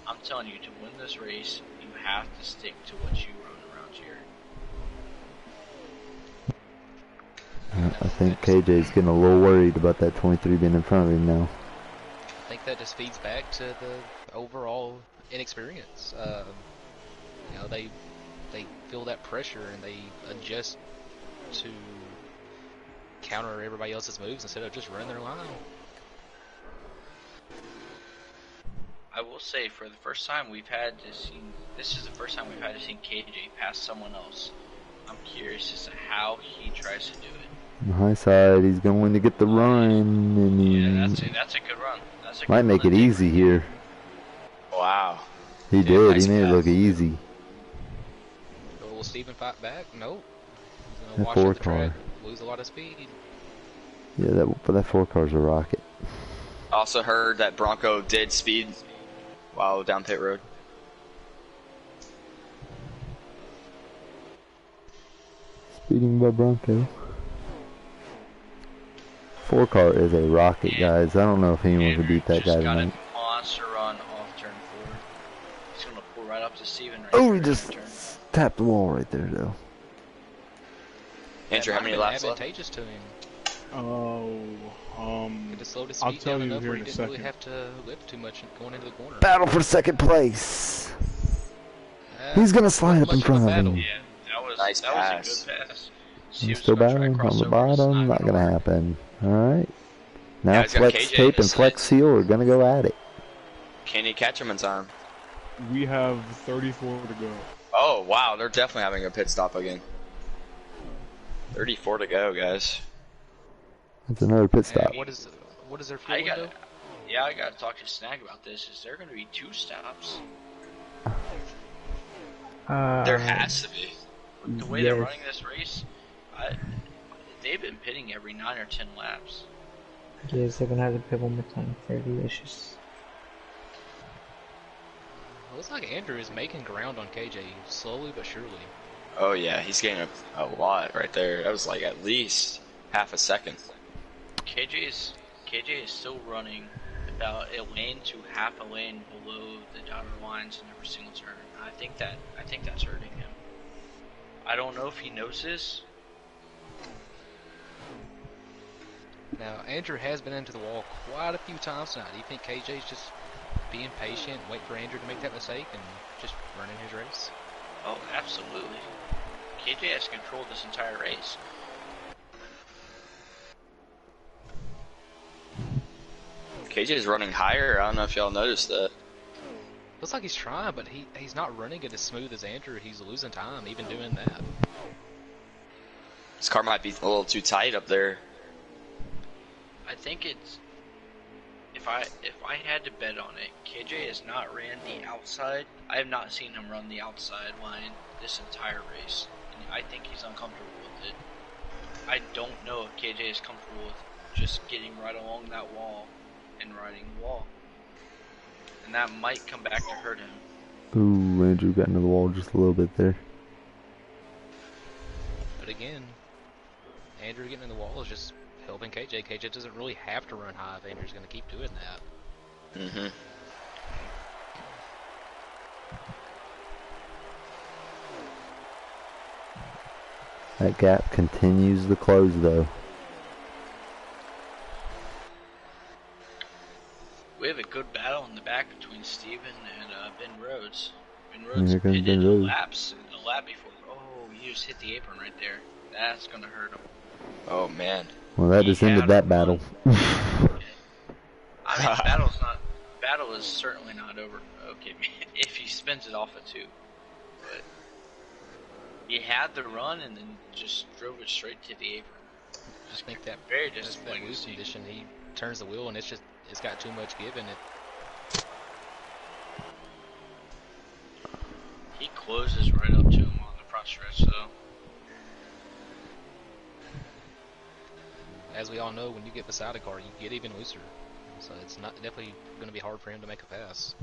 I'm telling you, to win this race, you have to stick to what you run around here. I think KJ's getting a little worried about that 23 being in front of him now. I think that just feeds back to the overall inexperience. They feel that pressure and they adjust to counter everybody else's moves instead of just running their line. I will say, for the first time we've had to see, this is the first time we've had to see KJ pass someone else. I'm curious as to how he tries to do it. On the high side, he's going to get the run, and he Yeah, that's a good run. That's a might good make run it to easy here. Wow. He did. nice He made it pass. look easy. Will Steven fight back? Nope. He's That wash four out the track, car. lose a lot of speed. Yeah, but that 4 car's a rocket. Also heard that Bronco did speed while down pit road. Speeding by Bronco. 4 car is a rocket, guys. I don't know if anyone can beat that guy Just got tonight. a monster run off turn 4. He's gonna pull right up to Steven right Oh, there he in just turn. tapped the wall right there, though. Andrew, how That many might laps have left? been advantageous to him. Get to slow the I'll speed tell down you enough here where he in a didn't really second. have to lift too much going into the corner. Battle for second place. He's gonna slide up in Much of a front of battle. him. Yeah, that was Nice that pass. was a good pass. I'm Steven's still gonna try to battling cross on the over and bottom. snag Not on gonna over. happen. Alright. Now Yeah, he's got Flex KJ in Tape the and Flex sights. Seal are gonna go at it. Can he catch him in time? We have 34 to go. Oh, wow, they're definitely having a pit stop again. 34 to go, guys. That's another pit And stop. what is their fuel I window? gotta talk to Snag about this. Is there gonna be 2 stops? There has to be. The way they're running this race, they've been pitting every 9 or 10 laps. Yes, they're gonna have to pit one more time. They're delicious. Looks like Andrew is making ground on KJ slowly but surely. Oh, yeah, he's getting a lot right there. That was like at least half a second. KJ is still running about a lane to half a lane below the dotted lines in every single turn. I think that's hurting him. I don't know if he knows this. Now, Andrew has been into the wall quite a few times tonight. Do you think KJ's just being patient, waiting for Andrew to make that mistake, and just running his race? Oh, absolutely. KJ has controlled this entire race. KJ's running higher. I don't know if y'all noticed that. Looks like he's trying, but he's not running it as smooth as Andrew. He's losing time even doing that. His car might be a little too tight up there. I think it's if I had to bet on it, KJ has not ran the outside. I have not seen him run the outside line this entire race, and I think he's uncomfortable with it. I don't know if KJ is comfortable with just getting right along that wall and riding the wall, and that might come back to hurt him. Ooh, Andrew got into the wall just a little bit there. But again, Andrew getting in the wall is just helping KJ. KJ doesn't really have to run high if Andrew's going to keep doing that. Mm-hmm. That gap continues to close, though. We have a good battle in the back between Steven and Ben Rhodes. Ben And Rhodes here comes pitted Ben a Rhodes. lap before. Oh, he just hit the apron right there. That's gonna hurt him. Oh, man. Well, that He just ended had that a battle. I mean, battle is certainly not over. Okay, if he spins it off at 2, but he had the run and then just drove it straight to the apron. I just think that Very just that disappointing to loose see. condition, he turns the wheel and it's got too much give in it. He closes right up to him on the front stretch, though. As we all know, when you get beside a car, you get even looser. So it's not definitely going to be hard for him to make a pass.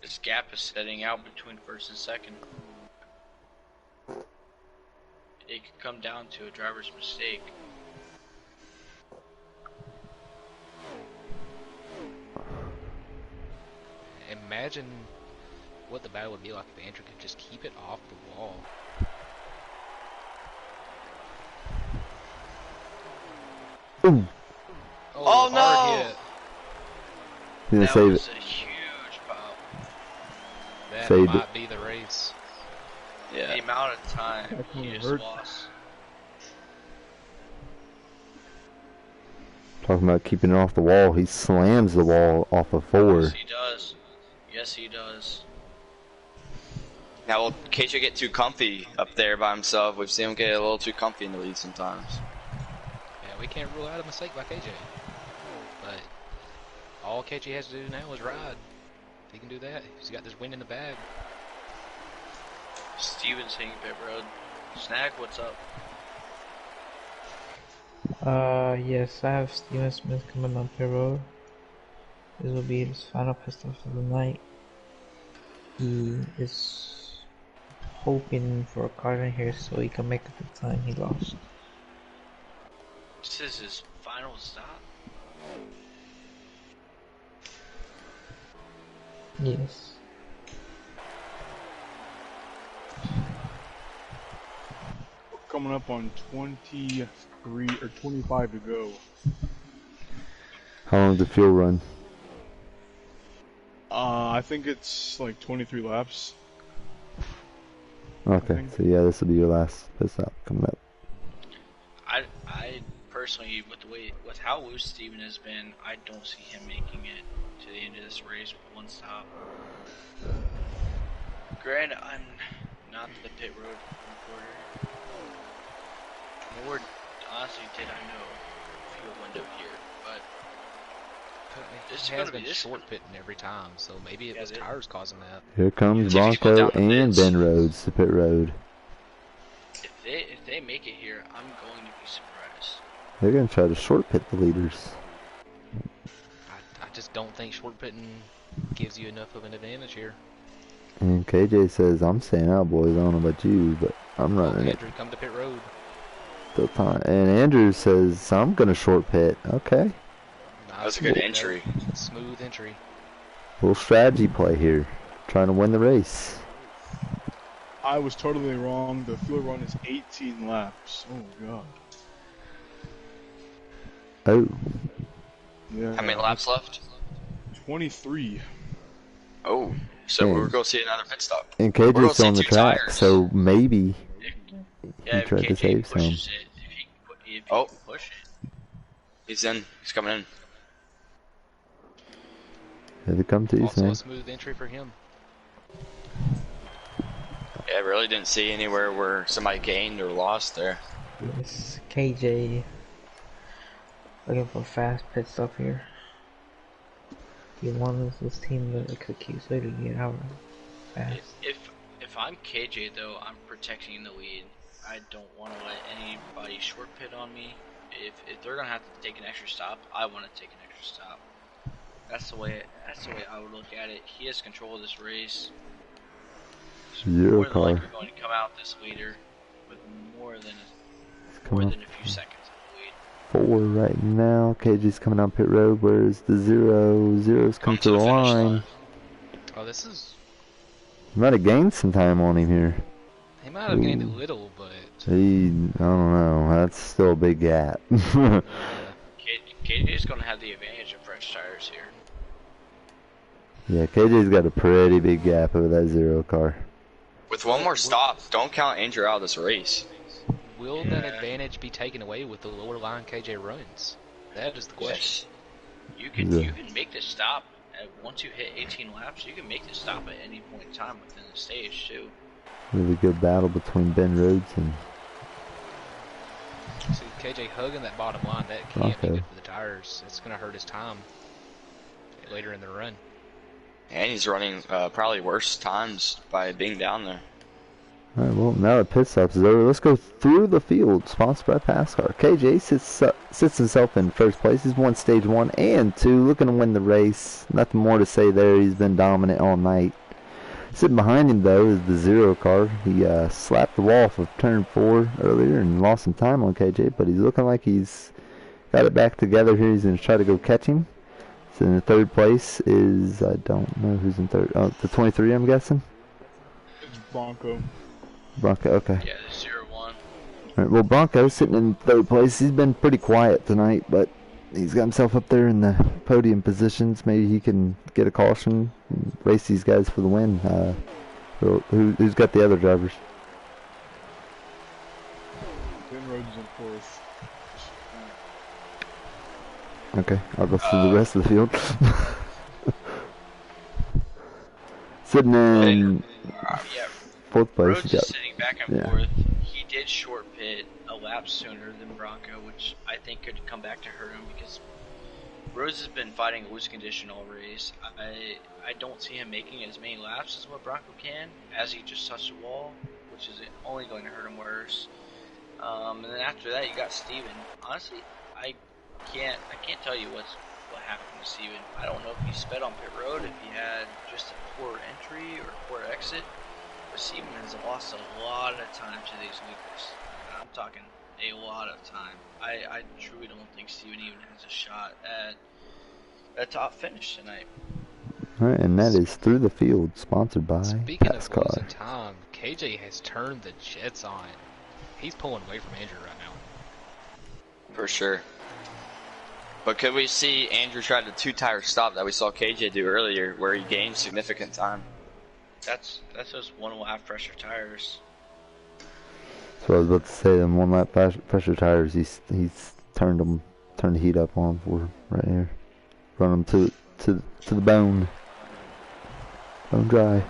This gap is setting out between first and second. It could come down to a driver's mistake. Imagine what the battle would be like if Andrew could just keep it off the wall. Ooh, Oh, hard no! hit. he's gonna That save was it. a huge pop. That Saved might it. be the race. The Yeah. amount of time That he kinda just hurt. lost. Talking about keeping it off the wall. He slams the wall off of 4. Yes, he does. Yes, he does. Now, will KJ get too comfy up there by himself? We've seen him get a little too comfy in the lead sometimes. Yeah, we can't rule out a mistake by KJ. But all KJ has to do now is ride. If he can do that, he's got this win in the bag. Steven's hitting pit road. Snag, what's up? Yes, I have Steven Smith coming on pit road. This will be his final pit stop of the night. He is hoping for a car in here so he can make up the time he lost. This is his final stop? Yes. Coming up on 23 or 25 to go. How long did the fuel run? I think it's like 23 laps. Okay, so yeah, this will be your last pit stop coming up. I personally, with how loose Steven has been, I don't see him making it to the end of this race with one stop. Granted, I'm not the pit road reporter. Nor, honestly, did I know fuel window here, but This has been short pitting every time, so maybe it was tires causing that. Here comes Bronco and Ben Rhodes to pit road. If they make it here, I'm going to be surprised. They're going to try to short pit the leaders. I just don't think short pitting gives you enough of an advantage here. And KJ says, I'm staying out, boys. I don't know about you, but I'm running it. Andrew, come to pit road. Still time. And Andrew says, I'm going to short pit. Okay. That's a good entry. Smooth entry. Little strategy play here. Trying to win the race. I was totally wrong. The fuel run is 18 laps. Oh, God. Oh. Yeah. How many laps left? 23. Oh, so we're going to see another pit stop. And KJ's still on the track, so maybe Yeah, he if tried to KJ save some. pushes it, if he can push it. He's in. He's coming in. Here they come to you, Also man. a smooth entry for him. Yeah, I really didn't see anywhere where somebody gained or lost there. Yes, KJ looking for a fast pit stop here. He wants this team to execute so he can get out fast. If I'm KJ though, I'm protecting the lead. I don't want to let anybody short pit on me. If they're gonna have to take an extra stop, I want to take an extra stop. That's the way I would look at it. He has control of this race. Zero More than car. likely going to come out this leader with more than a few seconds of the lead. 4 right now. KJ's coming down pit road. Where's the zero? Zero's come to the line. Oh, this is... He might have gained some time on him here. He might have gained a little, but... I don't know. That's still a big gap. KJ's going to have the advantage of fresh tires here. Yeah, KJ's got a pretty big gap over that zero car. With one more stop, don't count Andrew out of this race. Will that advantage be taken away with the lower line KJ runs? That is the question. You can make this stop once you hit 18 laps. You can make this stop at any point in time within the stage too. Really good battle between Ben Rhodes and See KJ hugging that bottom line. That can't be good for the tires. It's going to hurt his time later in the run. And he's running probably worse times by being down there. Alright, well, now the pit stops is over. Let's go through the field, sponsored by PASSCAR. KJ sits himself in first place. He's won stage 1 and 2, looking to win the race. Nothing more to say there. He's been dominant all night. Sitting behind him, though, is the zero car. He slapped the wall for turn 4 earlier and lost some time on KJ, but he's looking like he's got it back together here. He's going to try to go catch him. So in the third place is, I don't know who's in third. Oh, the 23, I'm guessing? It's Bronco. Bronco, okay. Yeah, the 0-1. Alright, well, Bronco's sitting in third place. He's been pretty quiet tonight, but he's got himself up there in the podium positions. Maybe he can get a caution and race these guys for the win. Who's got the other drivers? Ben Rhodes is in fourth. Okay, I'll go through the rest of the field. Yeah, fourth place. Rhodes is sitting back and yeah. forth. He did short pit a lap sooner than Bronco, which I think could come back to hurt him because Rhodes has been fighting a loose condition all race. I don't see him making as many laps as what Bronco can, as he just touched the wall, which is only going to hurt him worse. And then after that, you got Steven. Honestly, I can't tell you what happened to Steven. I don't know if he sped on pit road, if he had just a poor entry or a poor exit. But Steven has lost a lot of time to these leaders. I'm talking a lot of time. I truly don't think Steven even has a shot at a top finish tonight. Alright, and that is Through the Field, sponsored by Speaking of Pascar. losing time, KJ has turned the jets on. He's pulling away from Andrew right now. For sure. But could we see Andrew try the 2-tire stop that we saw KJ do earlier, where he gained significant time? That's those 1 lap pressure tires. So I was about to say, them 1 lap pressure tires, he's turned the heat up on for right here. Run them to the bone. Bone dry.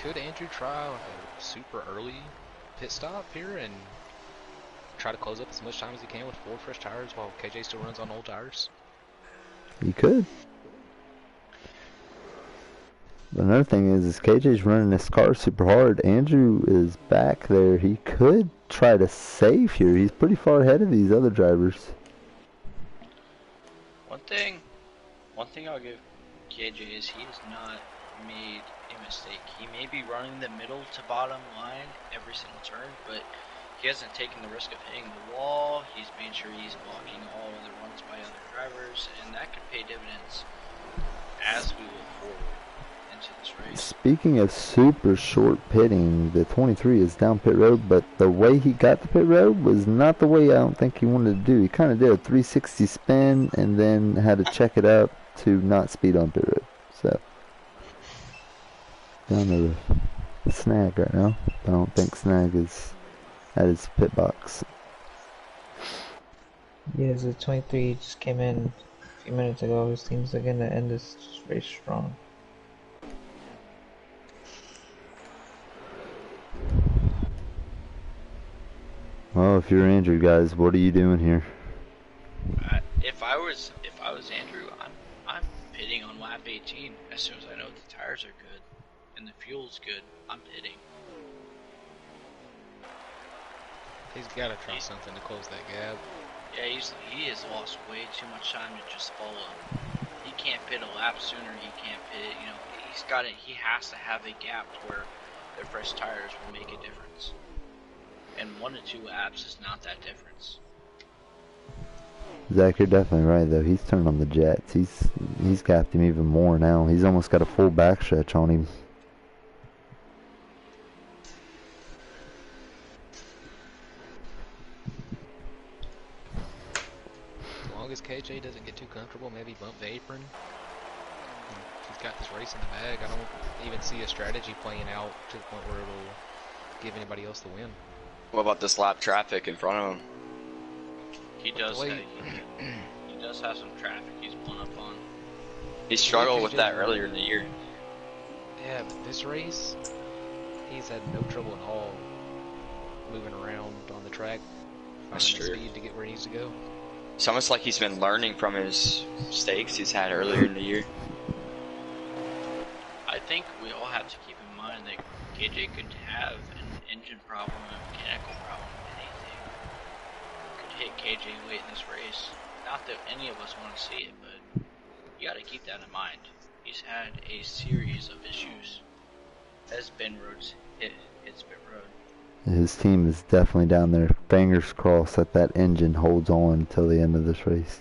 Could Andrew try a super early pit stop here and try to close up as much time as he can with 4 fresh tires while KJ still runs on old tires? He could. But another thing is KJ's running this car super hard. Andrew is back there. He could try to save here. He's pretty far ahead of these other drivers. One thing I'll give KJ is he has not made a mistake. He may be running the middle to bottom line every single turn, but he hasn't taken the risk of hitting the wall. He's made sure he's blocking all other runs by other drivers, and that could pay dividends as we move forward into this race. Speaking of super short pitting, the 23 is down pit road, but the way he got to pit road was not the way I don't think he wanted to do. He kind of did a 360 spin and then had to check it up to not speed on pit road. So, down to the snag right now. I don't think snag is at his pit box. Yeah, the 23 just came in a few minutes ago. His team's going to end this race strong. Well, if you're Andrew, guys, what are you doing here? If I was Andrew, I'm pitting on lap 18 as soon as I know the tires are good and the fuel's good. I'm pitting. He's got to try something to close that gap. Yeah, he has lost way too much time to just follow. He can't pit a lap sooner. He can't pit. You know, he has to have a gap where the fresh tires will make a difference. And 1 to 2 laps is not that difference. Zach, you're definitely right though. He's turned on the jets. He's gapped him even more now. He's almost got a full backstretch on him. As long as KJ doesn't get too comfortable, maybe bump the apron. He's got this race in the bag. I don't even see a strategy playing out to the point where it'll give anybody else the win. What about this lap traffic in front of him? He does have some traffic he's pulling up on. He struggled with that earlier in the year. Yeah, but this race, he's had no trouble at all moving around on the track, That's finding the true. speed to get where he needs to go. It's almost like he's been learning from his mistakes he's had earlier in the year. I think we all have to keep in mind that KJ could have an engine problem, a mechanical problem, anything could hit KJ late in this race. Not that any of us want to see it, but you got to keep that in mind. He's had a series of issues as Ben Rhodes hits pit road. His team is definitely down there. Fingers crossed that engine holds on until the end of this race.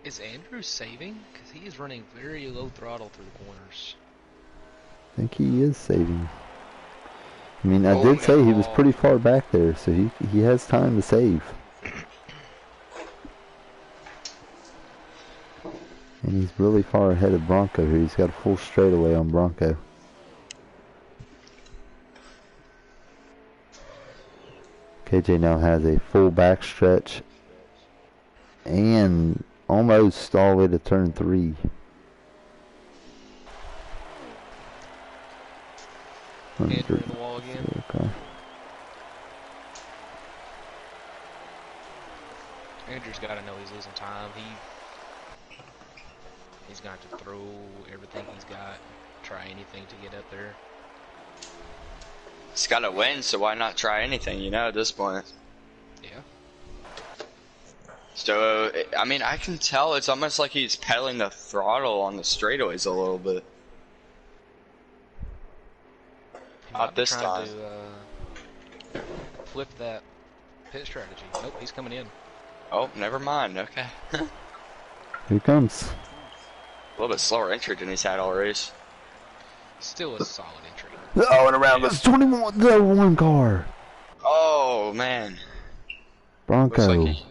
Is Andrew saving? Because he is running very low throttle through the corners. I think he is saving. I mean, I did say he was pretty far back there, so he has time to save. And he's really far ahead of Bronco here. He's got a full straightaway on Bronco. KJ now has a full backstretch and almost all the way to turn 3. Andrew in the wall again. Okay. Andrew's got to know he's losing time. He's going to have to throw everything he's got, try anything to get up there. He's got to win, so why not try anything, you know, at this point? Yeah. So, I mean, I can tell it's almost like he's pedaling the throttle on the straightaways a little bit. He Not might be this trying time. to flip that pit strategy. Nope, he's coming in. Oh, never mind, okay. Here he comes. A little bit slower entry than he's had all race. Still a solid entry. Oh, and around this 21, the one car. Oh, man. Bronco. Looks like he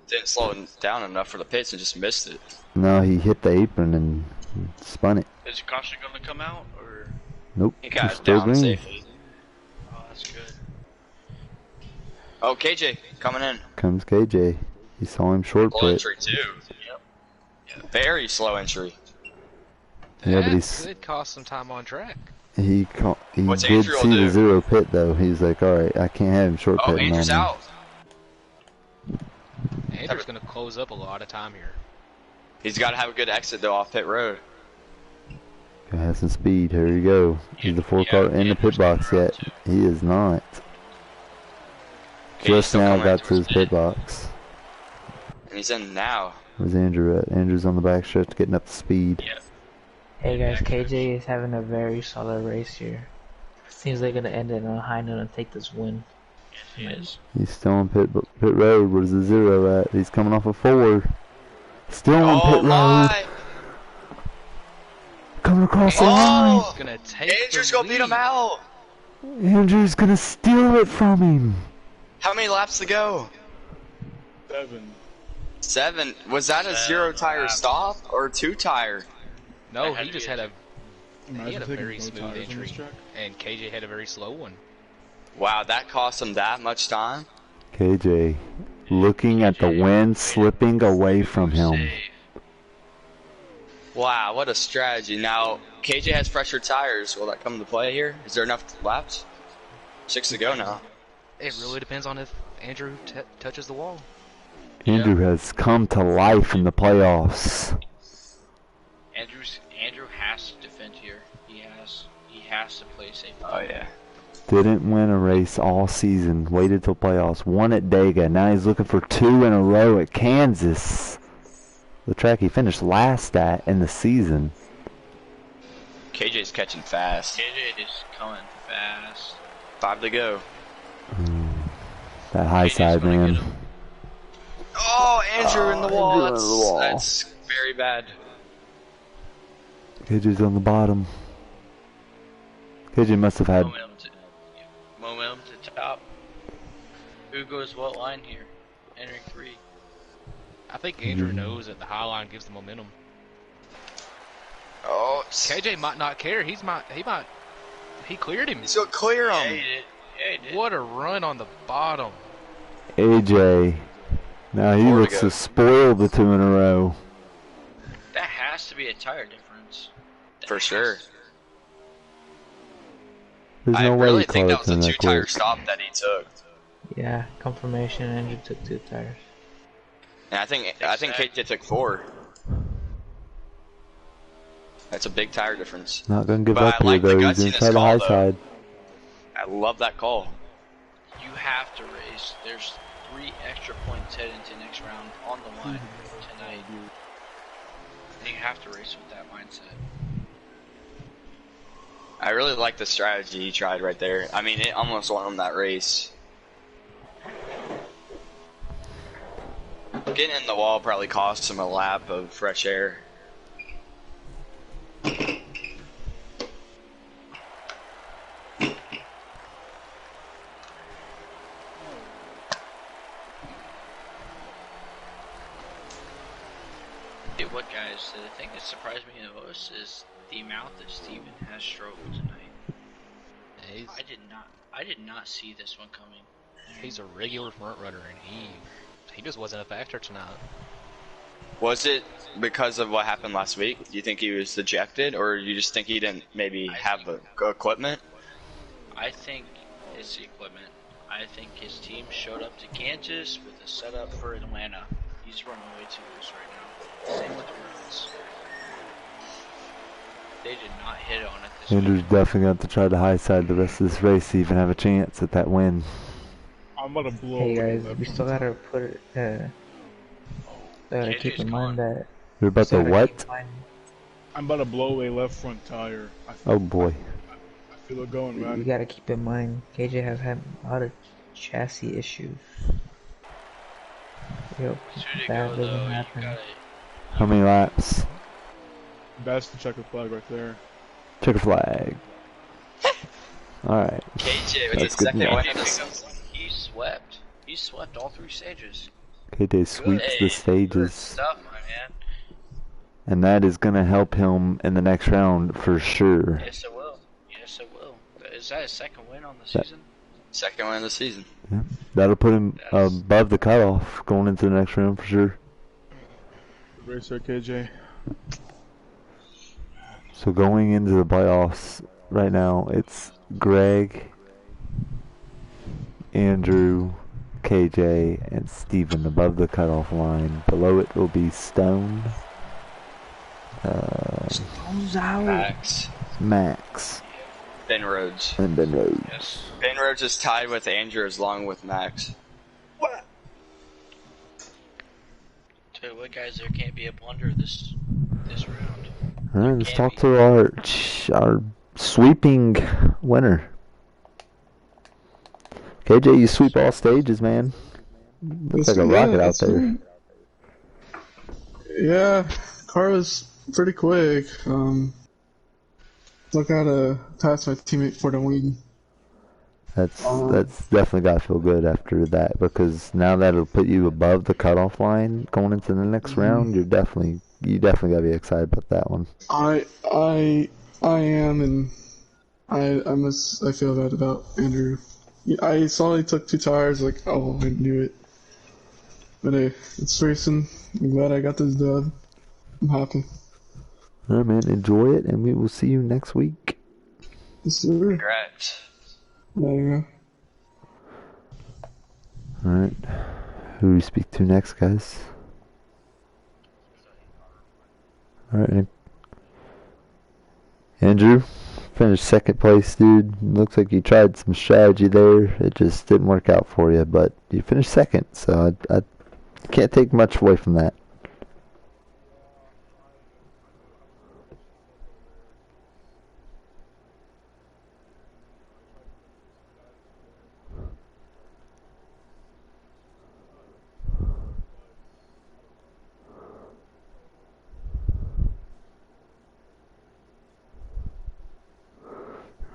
didn't slow it down enough for the pits and just missed it. No, he hit the apron and spun it. Is the caution going to come out, or? Nope. He He's got it still down green. safely. Oh, that's good. Oh, KJ, coming in. Comes KJ. He saw him short Slow pit. entry, too. Yep. Very slow entry. Yeah, but That he's could cost some time on track. he What's did Andrew will see the do? zero pit though. He's like, all right, I can't have him short Oh, pitting Andrew's on me. out. Andrew's going to close up a lot of time here. He's got to have a good exit, though, off pit road. Gonna have some speed. Here we go. He's the four car in the pit box yet. He is not. Okay, he's Just still now coming got to towards his pit box. And he's in now. Where's Andrew at? Andrew's on the back stretch getting up to speed. Yeah. Hey guys, KJ is having a very solid race here. Seems like gonna end it on a high note and take this win. Yes, he is. He's still on pit road. Where's the zero at? He's coming off a 4. Still on Oh, pit road. my. Coming across the Oh. line. He's going to take Andrew's the going to beat him lead. out. Andrew's gonna steal it from him. How many laps to go? 7. 7. Was that a 0 tire laps. stop or 2 tire? No, That had he to just be had a- a Imagine had a taking very no smooth tires on this entry, track. and KJ had a very slow one. Wow, that cost him that much time? KJ looking at the wind slipping away from him. Safe. Wow, what a strategy. Now, KJ has fresher tires. Will that come into play here? Is there enough laps? 6 to go now. It really depends on if Andrew touches the wall. Andrew has come to life in the playoffs. Andrew has to defend here. He has to play safe. Oh, yeah. Didn't win a race all season. Waited till playoffs. Won at Dega. Now he's looking for 2 in a row at Kansas. The track he finished last at in the season. KJ's catching fast. KJ is coming fast. 5 to go. That high KJ's side, gonna man. get him. Oh, Andrew in the wall. Andrew in the wall. That's very bad. KJ's on the bottom. KJ must have had. Momentum to top. Who goes what line here? Entering 3. I think Andrew knows that the high line gives the momentum. Oh, KJ might not care. He cleared him. he's going to clear Yeah, he him. did. Yeah, he did. What a run on the bottom. AJ. Now he 4 to looks go. to spoil the 2 in a row. That has to be a tire difference. That For has sure. to. There's I no way really he think caught that it was a in that 2 tire quick. stop that he took. Yeah, confirmation. Andrew took 2 tires. And I think KJ took 4. That's a big tire difference. Not gonna give But up I here like the though. He's gutsiness inside the call, high though. side. I love that call. You have to race. There's 3 extra points heading into next round on the line tonight. And you have to race with that mindset. I really like the strategy he tried right there. I mean, it almost won him that race. Getting in the wall probably cost him a lap of fresh air. Dude, what guys? The thing that surprised me the most is the amount that Steven has struggled tonight. I did not see this one coming. He's a regular front runner, and he just wasn't a factor tonight. Was it because of what happened last week? Do you think he was ejected, or you just think he didn't maybe have the equipment? I think it's the equipment. I think his team showed up to Kansas with a setup for Atlanta. He's running way too loose right now. Same with Rhodes. They did not hit on it this Andrew's week. definitely going to have to try to high side the rest of this race to even have a chance at that win. I'm about to blow Hey away guys, left we front still gotta tire. put it, gotta keep KJ's in mind gone. that. You're about still to gotta keep what? in mind- I'm about to blow away left front tire. Oh boy. I feel it going, You man. gotta keep in mind, KJ has had a lot of chassis issues. We hope Two to that go doesn't though. You happen. gotta. How many laps? That's the checkered flag right there. Checker flag. Alright. KJ with That's his good second enough. win of the season. He swept. He swept all 3 stages. KJ sweeps Hey, the Good stages. stuff, my man. And that is going to help him in the next round for sure. Yes, it will. Yes, it will. Is that his second win on the That- season? Second win of the season. That'll put him That's- above the cutoff going into the next round for sure. Good racer, KJ. So going into the playoffs right now, it's Greg, Andrew, KJ, and Steven above the cutoff line. Below it will be Stone, Max. Max, Ben Rhodes. and Ben Rhodes. Yes. Ben Rhodes is tied with Andrew along with Max. Tell you what, guys, there can't be a blunder this round. Alright, let's talk to our sweeping winner. KJ, you sweep all stages, man. Looks like a rocket out there. Yeah, car was pretty quick. I gotta pass my teammate for the win. That's definitely gotta feel good after that, because now that'll put you above the cutoff line going into the next round. You definitely gotta be excited about that one. I am, and I feel bad about Andrew. I saw he took 2 tires, like, oh, I knew it. But hey, it's racing. I'm glad I got this dub. I'm happy. Alright, man, enjoy it, and we will see you next week. Yes, sir. Congrats. There you go. Alright, who do we speak to next, guys? Alright, Andrew, finished second place, dude. Looks like you tried some strategy there. It just didn't work out for you, but you finished second, so I can't take much away from that.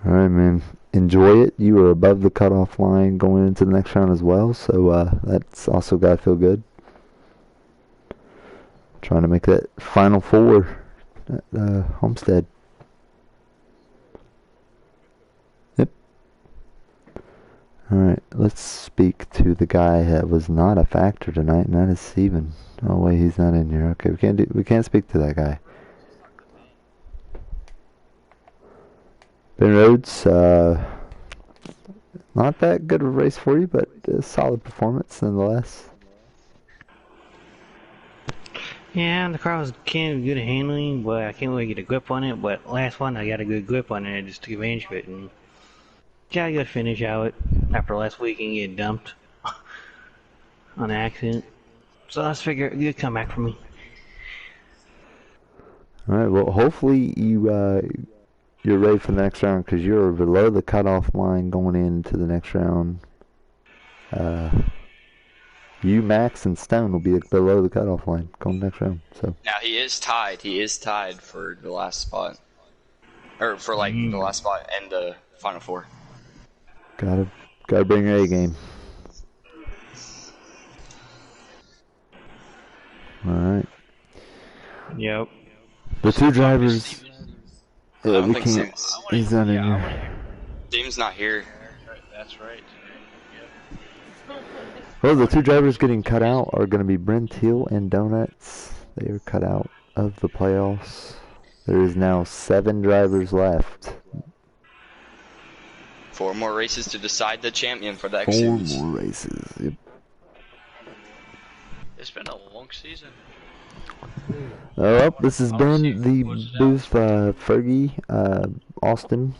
Alright, man. Enjoy it. You are above the cutoff line going into the next round as well, so that's also got to feel good. Trying to make that final 4 at Homestead. Yep. Alright, let's speak to the guy that was not a factor tonight, and that is Steven. Oh wait, he's not in here. Okay, we can't speak to that guy. Ben Rhodes, not that good of a race for you, but a solid performance nonetheless. Yeah, the car was kind of good at handling, but I can't really get a grip on it. But last one, I got a good grip on it, I just took advantage of it, and got a good finish out after last week and get dumped on accident. So let's figure a good comeback for me. Alright, well hopefully you're ready for the next round, because you're below the cutoff line going into the next round. You, Max, and Stone will be below the cutoff line going next round. So Now he is tied. He is tied for the last spot. Or for like the last spot and the final 4. gotta bring your A game. Alright. Yep. The 2 drivers. I Yeah, don't we think can't. Steven's- He's not in Yeah, I here. wanna- Steven's not here. That's right. Yep. Well, the 2 drivers getting cut out are going to be Brent Hill and Donuts. They are cut out of the playoffs. There is now 7 drivers left. 4 more races to decide the champion for the X 4 Series. more races. Yep. It's been a long season. Well, this has been the booth. Fergie, Austin,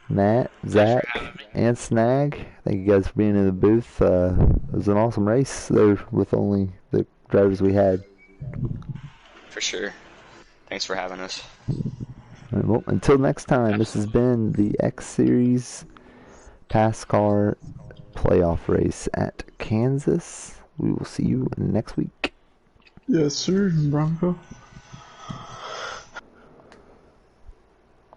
Matt, Zach, and Snag. Thank you guys for being in the booth. It was an awesome race there with only the drivers we had. For sure. Thanks for having us. All right, well, until next time, this has been the X Series PASCAR playoff race at Kansas. We will see you next week. Yes, sir, Bronco.